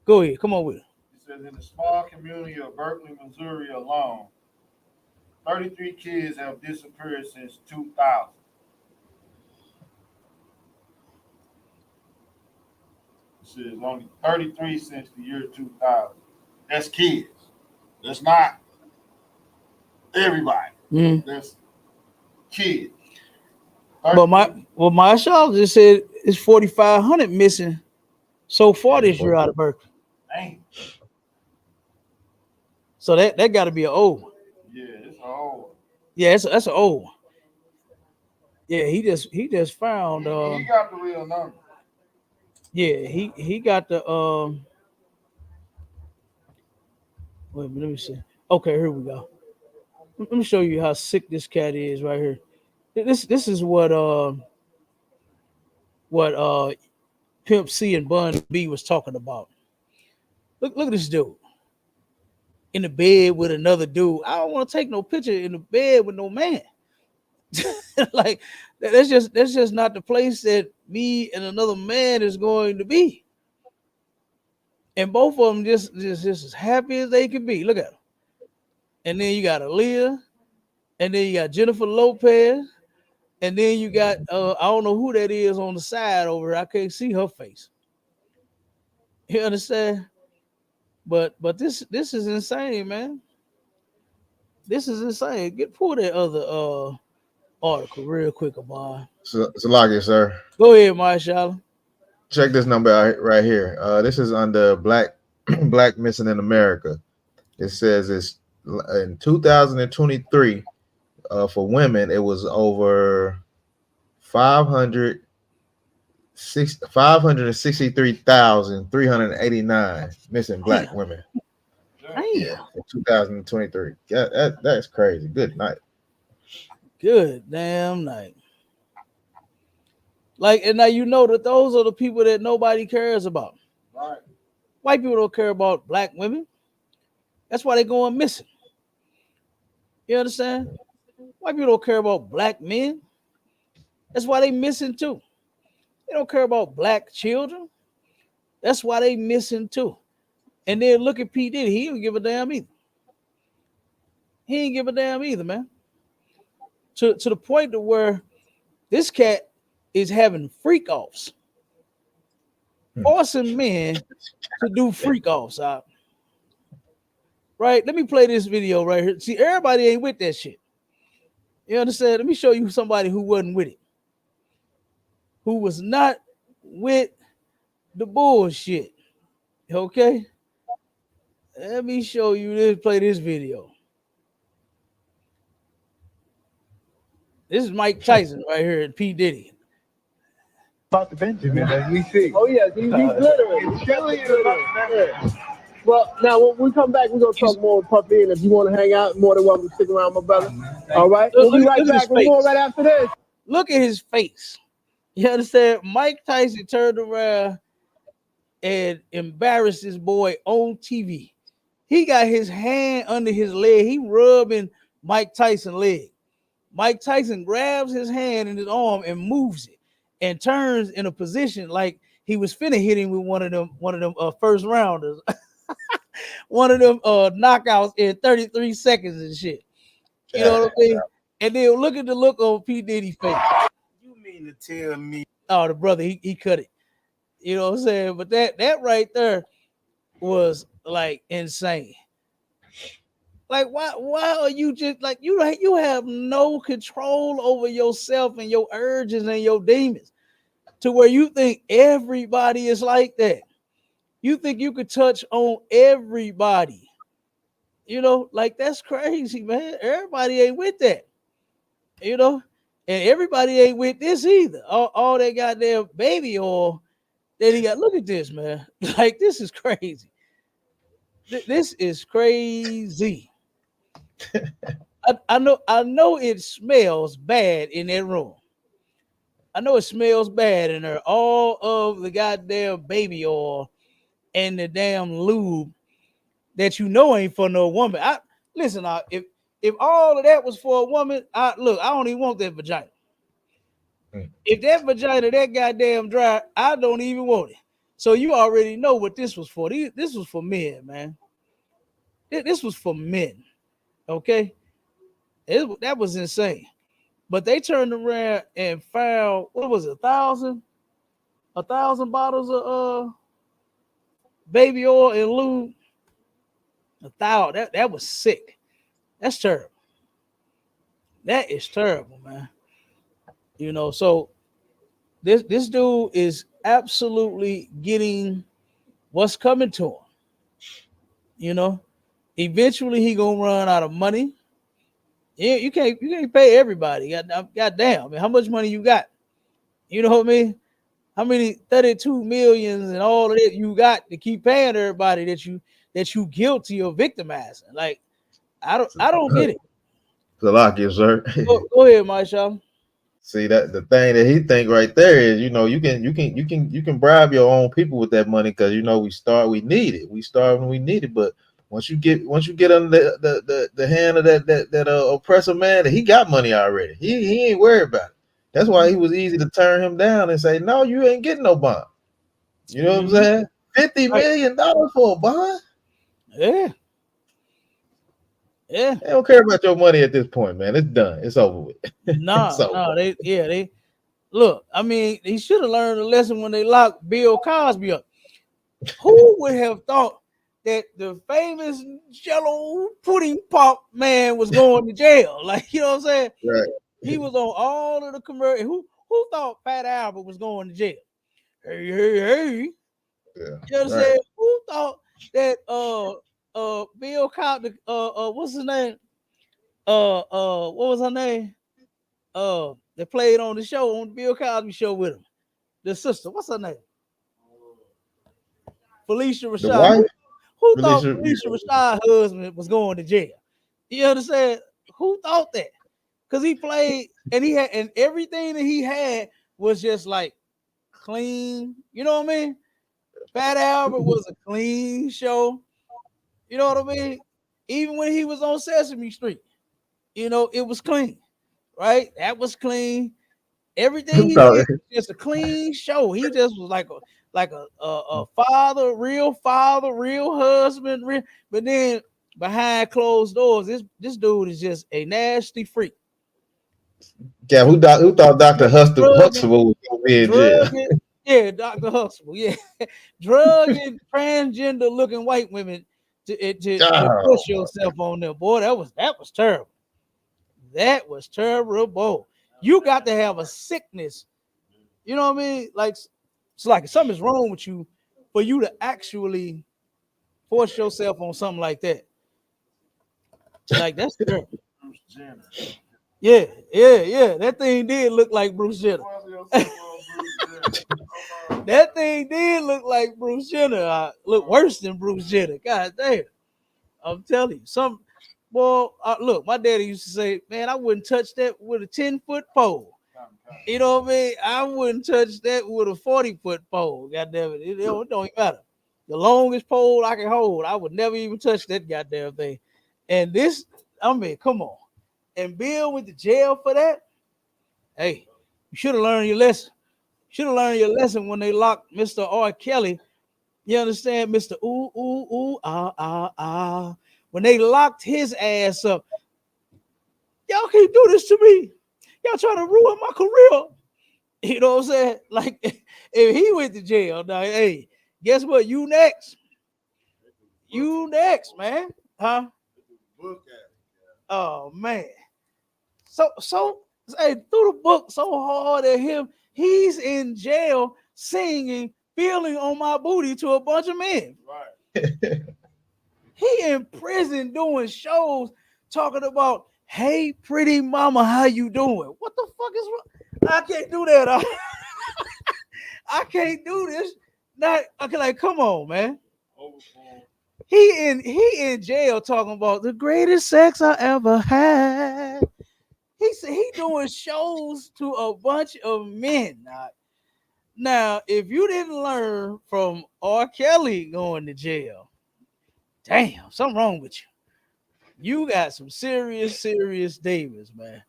Go ahead. Come on with it. It says in the small community of Berkeley, Missouri alone, 33 kids have disappeared since 2000. It says only 33 since the year 2000. That's kids. That's not everybody. That's kids. But my astrologist said it's 4,500 missing so far this year out of Berkeley. Dang. So that got to be an O. Yeah, it's an O. Yeah, that's an O. Yeah, he just found. He got the real number. Yeah, he got the. Wait a minute, let me see. Okay, here we go. Let me show you how sick this cat is right here. This is what Pimp C and Bun B was talking about. Look at this dude in the bed with another dude. I don't want to take no picture in the bed with no man. Like that's just not the place that me and another man is going to be. And both of them just as happy as they can be. Look at them. And then you got Aaliyah, and then you got Jennifer Lopez, And then you got I don't know who that is on the side over. I can't see her face. You understand? But this is insane, man. This is insane. Pull that other article real quick, Amar. So like it, sir. Go ahead, Marshall. Check this number out right here. This is under black missing in America. It says it's in 2023 for women. It was over 563,389 missing black women. Yeah, in 2023. Yeah, that's crazy. Good night. Good damn night. Like, and now you know that those are the people that nobody cares about. Right. White people don't care about black women. That's why they're going missing. You understand? White people don't care about black men. That's why they missing too. They don't care about black children. That's why they missing too. And then look at P. Diddy. He didn't give a damn either. He ain't give a damn either, man. To the point to where this cat is having freak offs, forcing men to do freak offs out. Right? Let me play this video right here. See, everybody ain't with that shit. You understand? Let me show you somebody who wasn't with it. Who was not with the bullshit. Okay? Let me show you this, play this video. This is Mike Tyson right here at P. Diddy. About the Benjamin, as we see. Oh, yeah, he's glittering. Well, now when we come back, we're going to talk more with Puppy, and if you want to hang out, more than welcome to stick around, my brother. All right? We'll be right back with more right after this. Look at his face. You understand? Mike Tyson turned around and embarrassed this boy on TV. He got his hand under his leg. He rubbing Mike Tyson's leg. Mike Tyson grabs his hand in his arm and moves it and turns in a position like he was finna hit him with one of them first rounders. One of them knockouts in 33 seconds and shit. You know what I mean? And then look at the look on P. Diddy's face. You mean to tell me? Oh, the brother, he cut it. You know what I'm saying? But that right there was like insane. Like, why are you just like you have no control over yourself and your urges and your demons to where you think everybody is like that. You think you could touch on everybody. You know, like that's crazy, man. Everybody ain't with that. You know, and everybody ain't with this either. All that goddamn baby oil that he got. Look at this, man. Like, this is crazy. This is crazy. I know it smells bad in that room. I know it smells bad in there. All of the goddamn baby oil and the damn lube that you know ain't for no woman. Listen, if all of that was for a woman, I don't even want that vagina. If that vagina that goddamn dry, I don't even want it. So you already know what this was for. This was for men, man. This was for men. Okay? That was insane. But they turned around and found, what was it, 1,000 bottles of baby oil and lube. 1,000. That was sick. That's terrible. That is terrible, man. You know, so this dude is absolutely getting what's coming to him. You know, eventually he gonna run out of money. Yeah, you can't pay everybody. Goddamn, I mean, how much money you got? You know what I mean? How many 32 millions and all of that you got to keep paying everybody that you guilty of victimizing? Like, I don't get it. So like it, sir. Go ahead, Marshall. See, that the thing that he think right there is, you know, you can bribe your own people with that money because you know we need it. We start when we need it, but once you get under the hand of that oppressor man, he got money already. He ain't worried about it. That's why he was easy to turn him down and say, no, you ain't getting no bond. You know what I'm saying? $50 million for a bond. Yeah. Yeah. They don't care about your money at this point, man. It's done. It's over with. No, they look. I mean, he should have learned a lesson when they locked Bill Cosby up. Who would have thought that the famous Jello pudding pop man was going to jail? Like, you know what I'm saying? Right. He was on all of the commercials. Who thought Fat Albert was going to jail? Hey. Yeah. You know what I'm saying? Who thought that Bill Cosby, what's his name? What was her name? That played on the show, on the Bill Cosby show with him. The sister, what's her name? Felicia The Rashad. wife? Who thought Felicia Rashad's husband was going to jail? You understand? Who thought that? Because he played and he had, and everything that he had was just like clean. You know what I mean? Fat Albert was a clean show. You know what I mean? Even when he was on Sesame Street, you know, it was clean, right? That was clean. Everything he did was just a clean show. He just was like a father, real husband, but then behind closed doors, this dude is just a nasty freak. Yeah, who thought Dr. Huxtable was gonna be in jail? Yeah, Dr. Huxtable, yeah. Drug and transgender looking white women to push yourself on them. Boy, that was terrible. That was terrible. You got to have a sickness. You know what I mean? Like, it's like something's wrong with you for you to actually force yourself on something like that. Like, that's terrible. Yeah. That thing did look like Bruce Jenner. That thing did look like Bruce Jenner. Look worse than Bruce Jenner. God damn. I'm telling you. Look, my daddy used to say, man, I wouldn't touch that with a 10-foot pole. You know what I mean? I wouldn't touch that with a 40-foot pole. God damn it. It don't even matter. The longest pole I can hold, I would never even touch that goddamn thing. And this, I mean, come on. And Bill went to jail for that. Hey, you should have learned your lesson. Should have learned your lesson when they locked Mr. R. Kelly. You understand, Mr. Ah. When they locked his ass up, y'all can't do this to me. Y'all trying to ruin my career. You know what I'm saying? Like, if he went to jail, now, hey, guess what? You next. You next, man. Huh? Oh, man. So hey, threw the book so hard at him, he's in jail singing "Feeling on My Booty" to a bunch of men. Right. He in prison doing shows talking about, "Hey, pretty mama, how you doing?" What the fuck is wrong? I can't do that. I can't do this. Not okay, like, come on, man. He in jail talking about the greatest sex I ever had. He doing shows to a bunch of men. Now, if you didn't learn from R. Kelly going to jail, damn, something wrong with you. You got some serious Davis, man.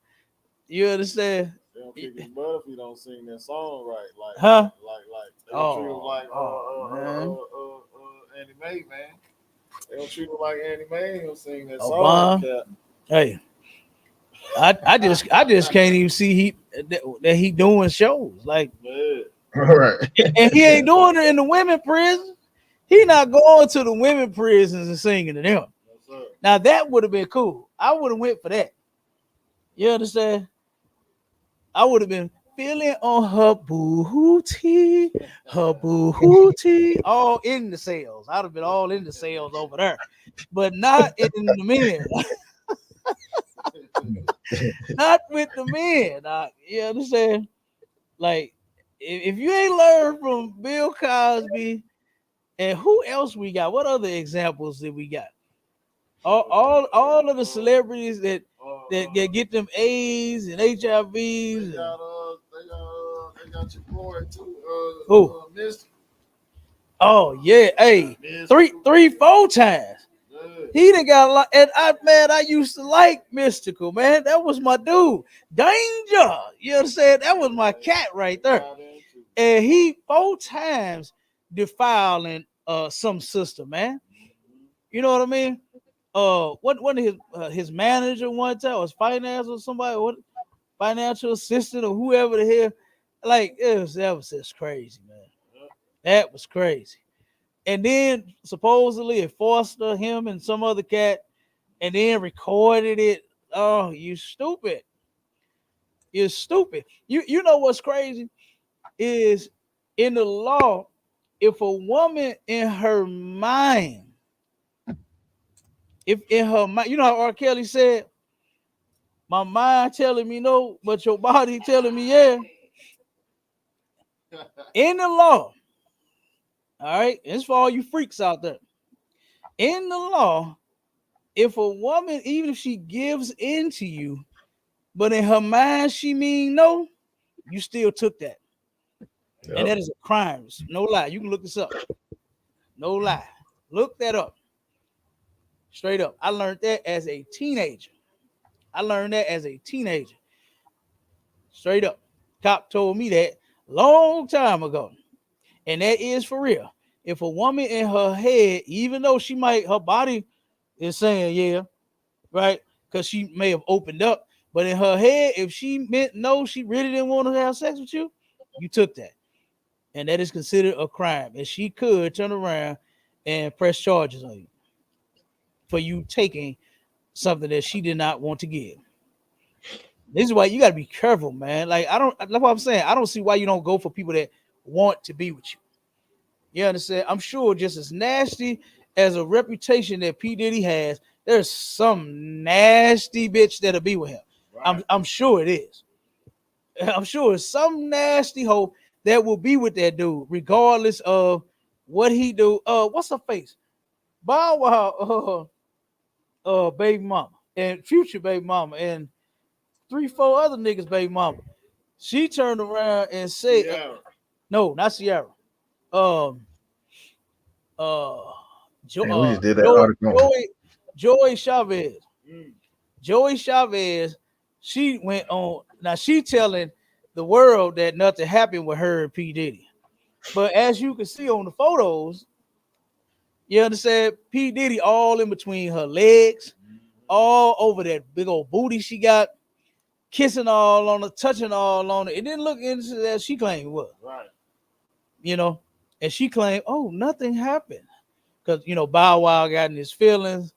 You understand? They don't kick his butt if he don't sing that song right. Like, huh? Like they don't treat him like Annie Mae, man. They don't treat him like Annie Mae. He'll sing that song. Hey, I just can't even see that he doing shows like. All right. And he ain't doing it in the women prison. He not going to the women prisons and singing to them. Yes, now that would have been cool. I would have went for that. You understand? I would have been feeling on her booty, all in the cells. I'd have been all in the cells over there, but not in the men. Not with the men. You understand? Like, if you ain't learned from Bill Cosby, and who else we got? What other examples did we got? All of the celebrities that get them AIDS and HIVs. They got your boy too. Who? Oh yeah, hey, 3-4 times. He done got a lot, and I used to like Mystical, man. That was my dude. Danger. You understand? That was my cat right there. And he 4 times defiling some sister, man. You know what I mean? what his manager one time, or his finance or somebody, what financial assistant or whoever the hell, like that was just crazy, man. That was crazy. And then supposedly it forced him and some other cat, and then recorded it. Oh, you stupid! You're stupid. You know what's crazy is in the law, if a woman in her mind, if in her mind, you know how R. Kelly said, my mind telling me no, but your body telling me yeah. In the law, all right, it's for all you freaks out there. In the law, if a woman, even if she gives in to you, but in her mind she mean no, you still took that. Yep. And that is a crime. No lie. You can look this up. No lie. Look that up. Straight up. I learned that as a teenager. Straight up. Cop told me that long time ago. And that is for real. If a woman in her head, even though she might, her body is saying yeah, right? Because she may have opened up, but in her head, if she meant no, she really didn't want to have sex with you, you took that. And that is considered a crime. And she could turn around and press charges on you for you taking something that she did not want to give. This is why you got to be careful, man. Like, that's what I'm saying. I don't see why you don't go for people that want to be with you. You understand? I'm sure just as nasty as a reputation that P. Diddy has, there's some nasty bitch that'll be with him. Right. I'm sure it is. I'm sure it's some nasty hoe that will be with that dude, regardless of what he do. What's her face? Bow Wow, baby mama, and future baby mama, and 3-4 other niggas baby mama. She turned around and said, no, not Sierra. Joey Chavez. Joey Chavez, she went on. Now she telling the world that nothing happened with her and P. Diddy. But as you can see on the photos, you understand, P. Diddy all in between her legs, all over that big old booty she got, kissing all on her, touching all on it. It didn't look into that she claimed it was. Right. You know, and she claimed, oh, nothing happened. Because, you know, Bow Wow got in his feelings,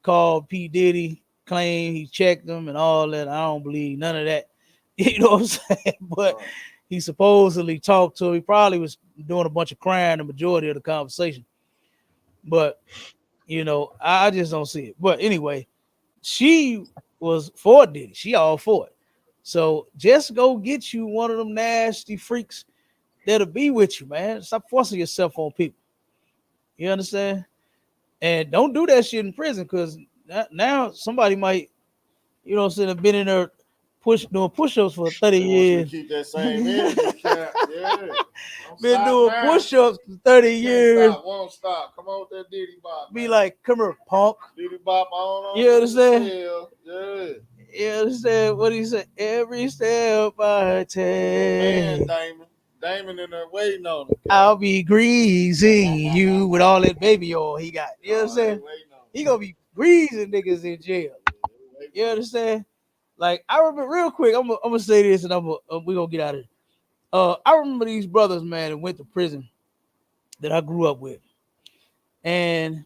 called P. Diddy, claimed he checked him and all that. I don't believe none of that. You know what I'm saying? But right. He supposedly talked to him. He probably was doing a bunch of crying the majority of the conversation. But, you know, I just don't see it. But anyway, she was for Diddy. She all for it. So just go get you one of them nasty freaks that'll be with you, man. Stop forcing yourself on people. You understand? And don't do that shit in prison, because now somebody might, you know what I'm saying, have been in there doing push-ups for 30 years. Keep that same energy, Cap. Yeah. Been doing push-ups for 30 years. Won't stop. Come on with that Diddy Bop. Be like, come here, punk. Diddy Bop on. You understand? Yeah. You understand what he said? Every step I take. Man, Damon in there waiting on him. I'll be greasing you with all that baby oil he got. You know what I'm saying? He gonna be greasing niggas in jail. You understand? Like, I remember real quick. I'm gonna say this, and we gonna get out of here. I remember these brothers, man, that went to prison that I grew up with, and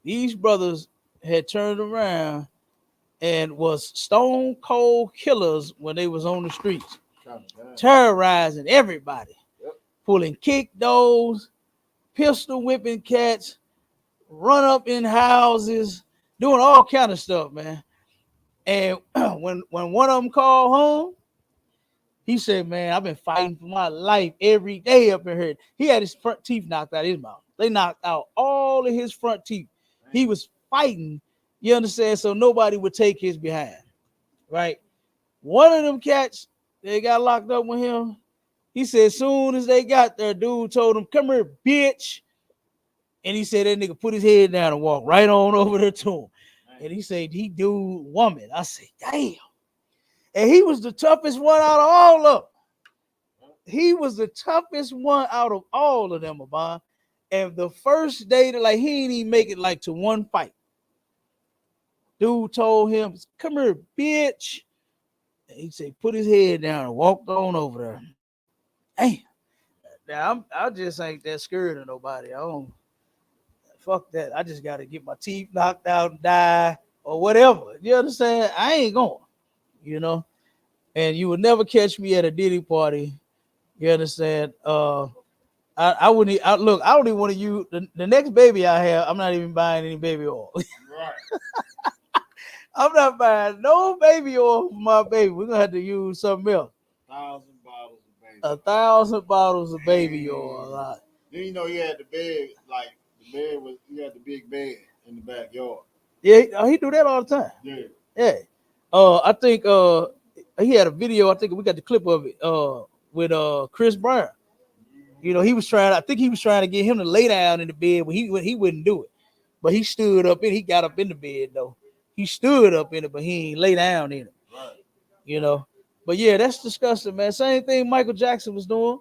these brothers had turned around and was stone cold killers when they was on the streets, terrorizing everybody, pulling kick doors, pistol whipping cats, run up in houses, doing all kind of stuff, man. And when one of them called home, he said, man, I've been fighting for my life every day up in here. He had his front teeth knocked out of his mouth. They knocked out all of his front teeth. He was fighting, you understand, so nobody would take his behind, right? One of them cats, they got locked up with him. He said as soon as they got there, dude told him, come here, bitch. And he said that nigga put his head down and walked right on over there to him. And he said, he dude woman. I said, damn. And he was the toughest one out of all of them. He was the toughest one out of all of them, Abon. And the first day, like, he didn't even make it like to one fight. Dude told him, "Come here, bitch." And he said, "Put his head down," and walked on over there. Hey, now I just ain't that scared of nobody. I don't. Fuck that. I just got to get my teeth knocked out and die or whatever. You understand? I ain't going. You know. And you would never catch me at a Diddy party. You understand? I wouldn't. Look. I don't even want to use the next baby I have. I'm not even buying any baby oil. Right. I'm not buying no baby oil for my baby. We're gonna have to use something else. 1,000 bottles of baby. 1,000 bottles of baby oil. Then you know you had the bed, like the bed was you had the big bed in the backyard. Yeah, he do that all the time. Yeah. Yeah. I think he had a video. I think we got the clip of it. With Chris Brown. You know, he was trying. I think he was trying to get him to lay down in the bed, but he wouldn't do it. But he stood up and he got up in the bed though. He stood up in it, but he ain't lay down in it. Right. You know. But yeah, that's disgusting, man. Same thing Michael Jackson was doing.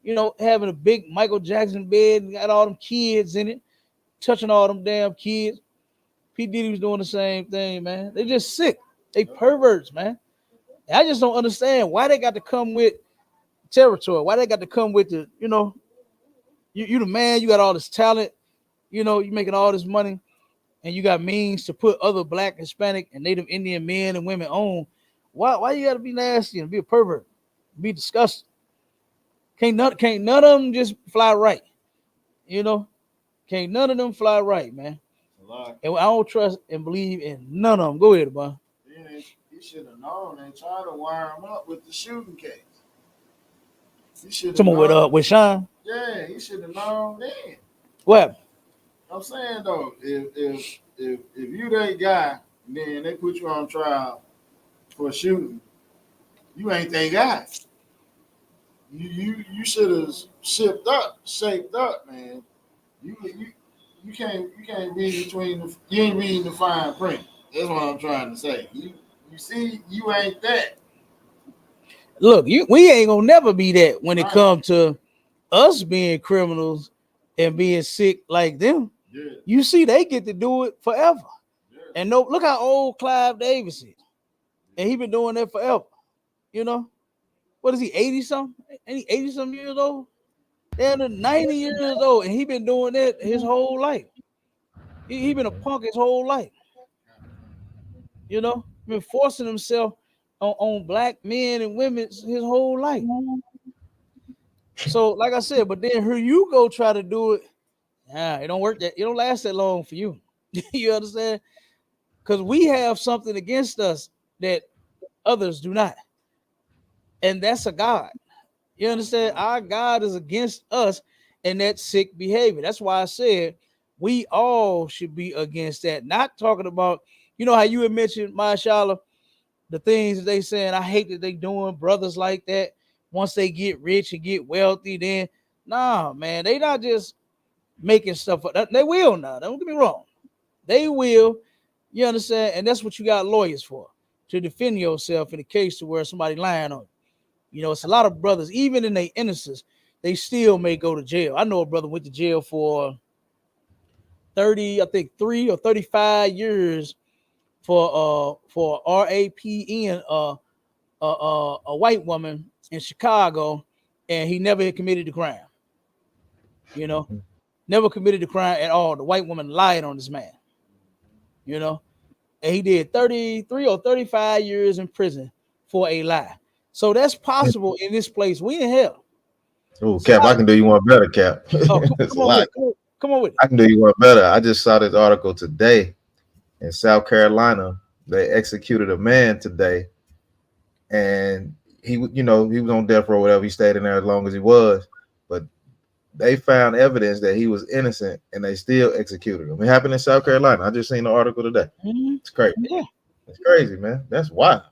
You know, having a big Michael Jackson bed and got all them kids in it, touching all them damn kids. P. Diddy was doing the same thing, man. They just sick. They perverts, man. And I just don't understand why they got to come with territory. Why they got to come with the, you know, you the man, you got all this talent, you know, you making all this money, and you got means to put other Black, Hispanic, and Native Indian men and women on. Why you gotta be nasty and be a pervert, be disgusting? Can't none of them just fly right, you know? Can't none of them fly right, man. And I don't trust and believe in none of them. Go ahead, boy. Then he should have known and tried to wire him up with the shooting case. He should have known. With Sean. Yeah, he should have known then. What? I'm saying though, if you that guy, then they put you on trial for shooting, you ain't that guy. You should have shaped up, man. You can't read between you ain't reading the fine print. That's what I'm trying to say. You see, you ain't that. Look, we ain't gonna never be that when it comes to us being criminals and being sick like them. Yeah. You see, they get to do it forever. Yeah. And no, look how old Clive Davis is. And he been doing that forever. You know? What is he, 80 something? Ain't he 80 something years old? They're 90 years old, and he been doing that his whole life. He been a punk his whole life. You know, been forcing himself on Black men and women his whole life. So, like I said, but then here you go try to do it. It don't work. It don't last that long for you. You understand? Because we have something against us that others do not, and that's a God. You understand? Our God is against us and that sick behavior. That's why I said we all should be against that. Not talking about, you know how you had mentioned, mashallah, the things that they saying, I hate that they doing brothers like that. Once they get rich and get wealthy, then nah, man, they not just making stuff up. They will now. Don't get me wrong. They will. You understand? And that's what you got lawyers for, to defend yourself in the case to where somebody lying on you. You know, it's a lot of brothers, even in their innocence, they still may go to jail. I know a brother went to jail for 3 or 35 years for RAPN, a white woman in Chicago, and he never had committed the crime. You know, never committed the crime at all. The white woman lied on this man. You know, and he did 33 or 35 years in prison for a lie. So that's possible in this place. We in hell. Oh, Cap, I can do you one better, Cap. Oh, come on with it. I can do you one better. I just saw this article today in South Carolina. They executed a man today, and he was on death row, whatever. He stayed in there as long as he was, but they found evidence that he was innocent, and they still executed him. It happened in South Carolina. I just seen the article today. Mm-hmm. It's crazy. Yeah. It's crazy, man. That's wild.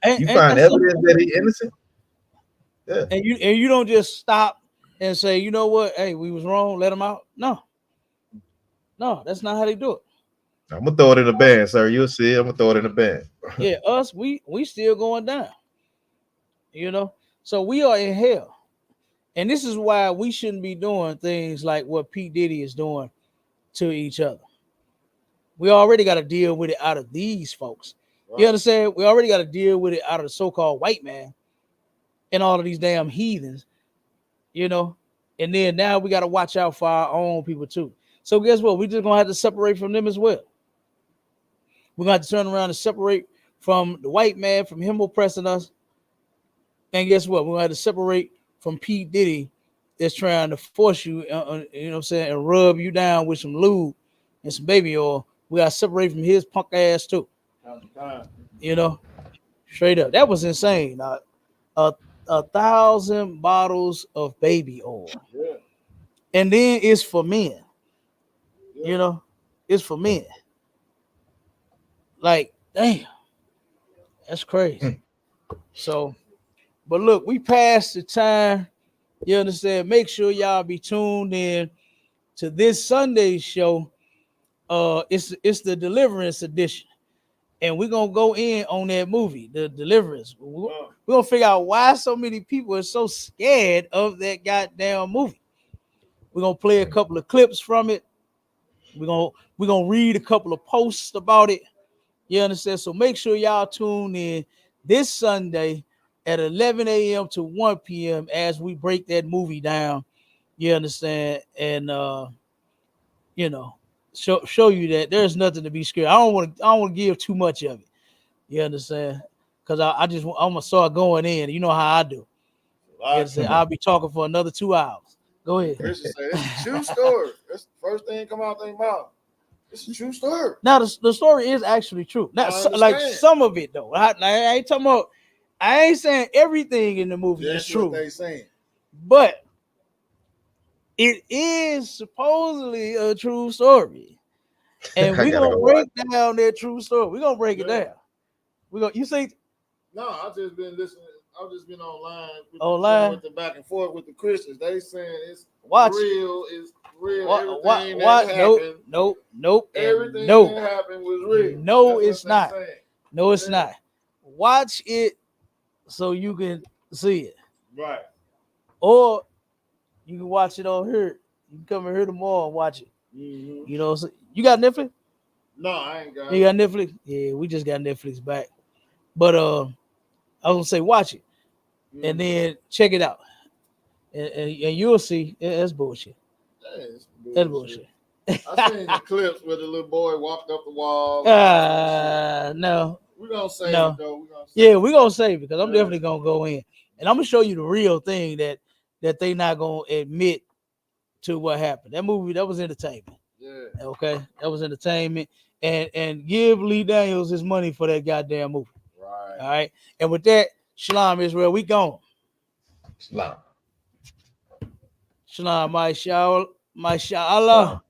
You find evidence that he's innocent. Yeah. And you don't just stop and say, you know what? Hey, we was wrong. Let him out. No, that's not how they do it. I'm gonna throw it in the band, sir. You'll see. I'm gonna throw it in the band. Yeah, us, we still going down. You know, so we are in hell, and this is why we shouldn't be doing things like what P. Diddy is doing to each other. We already got to deal with it out of these folks. Right. You understand? We already got to deal with it out of the so-called white man and all of these damn heathens, you know. And then now we got to watch out for our own people too. So guess what? We just gonna have to separate from them as well. We're gonna have to turn around and separate from the white man, from him oppressing us. And guess what? We're gonna have to separate from P. Diddy that's trying to force you, you know what I'm saying, and rub you down with some lube and some baby oil. We gotta separate from his punk ass too. You know, straight up. That was insane. 1,000 bottles of baby oil. Yeah. And then it's for men. Yeah. You know, it's for men. Like, damn. That's crazy. So, but look, we passed the time. You understand? Make sure y'all be tuned in to this Sunday's show. It's the Deliverance edition. And we're gonna go in on that movie, The Deliverance. We're gonna figure out why so many people are so scared of that goddamn movie. We're gonna play a couple of clips from it. We're gonna read a couple of posts about it. You understand? So make sure y'all tune in this Sunday at 11 a.m. to 1 p.m. as we break that movie down. You understand? And you know, show you that there's nothing to be scared. I don't want to give too much of it. You understand? Because I'm gonna start going in. You know how I do. I'll be talking for another 2 hours. Go ahead. Christian say it's a true story. That's the first thing come out their mouth. It's a true story. Now the story is actually true. Now, like some of it though. I ain't talking about. I ain't saying everything in the movie is true. What they saying. But it is supposedly a true story, and we're gonna break down that true story. We're gonna break it down. You see? No, I've just been listening. I've just been online. With the back and forth with the Christians. They saying it's real. It's real. Everything that happened. Nope. Everything that happened was real. No, it's not. No, it's not. Watch it so you can see it. Right. Or you can watch it on here. You can come in here tomorrow and watch it. Mm-hmm. You know, so you got Netflix? No, I ain't got it. You got Netflix? Yeah, we just got Netflix back. But I was gonna say watch it and then check it out. And you'll see that's bullshit. That's bullshit. I seen the clips where the little boy walked up the wall. No. We're gonna save it though. We're gonna save it because I'm definitely gonna go in. And I'm gonna show you the real thing that they not gonna admit to what happened. That movie, that was entertainment. Yeah. Okay, that was entertainment. And give Lee Daniels his money for that goddamn movie. Right. All right. And with that, Shalom Israel, we gone. Shalom. Shalom, my Allah.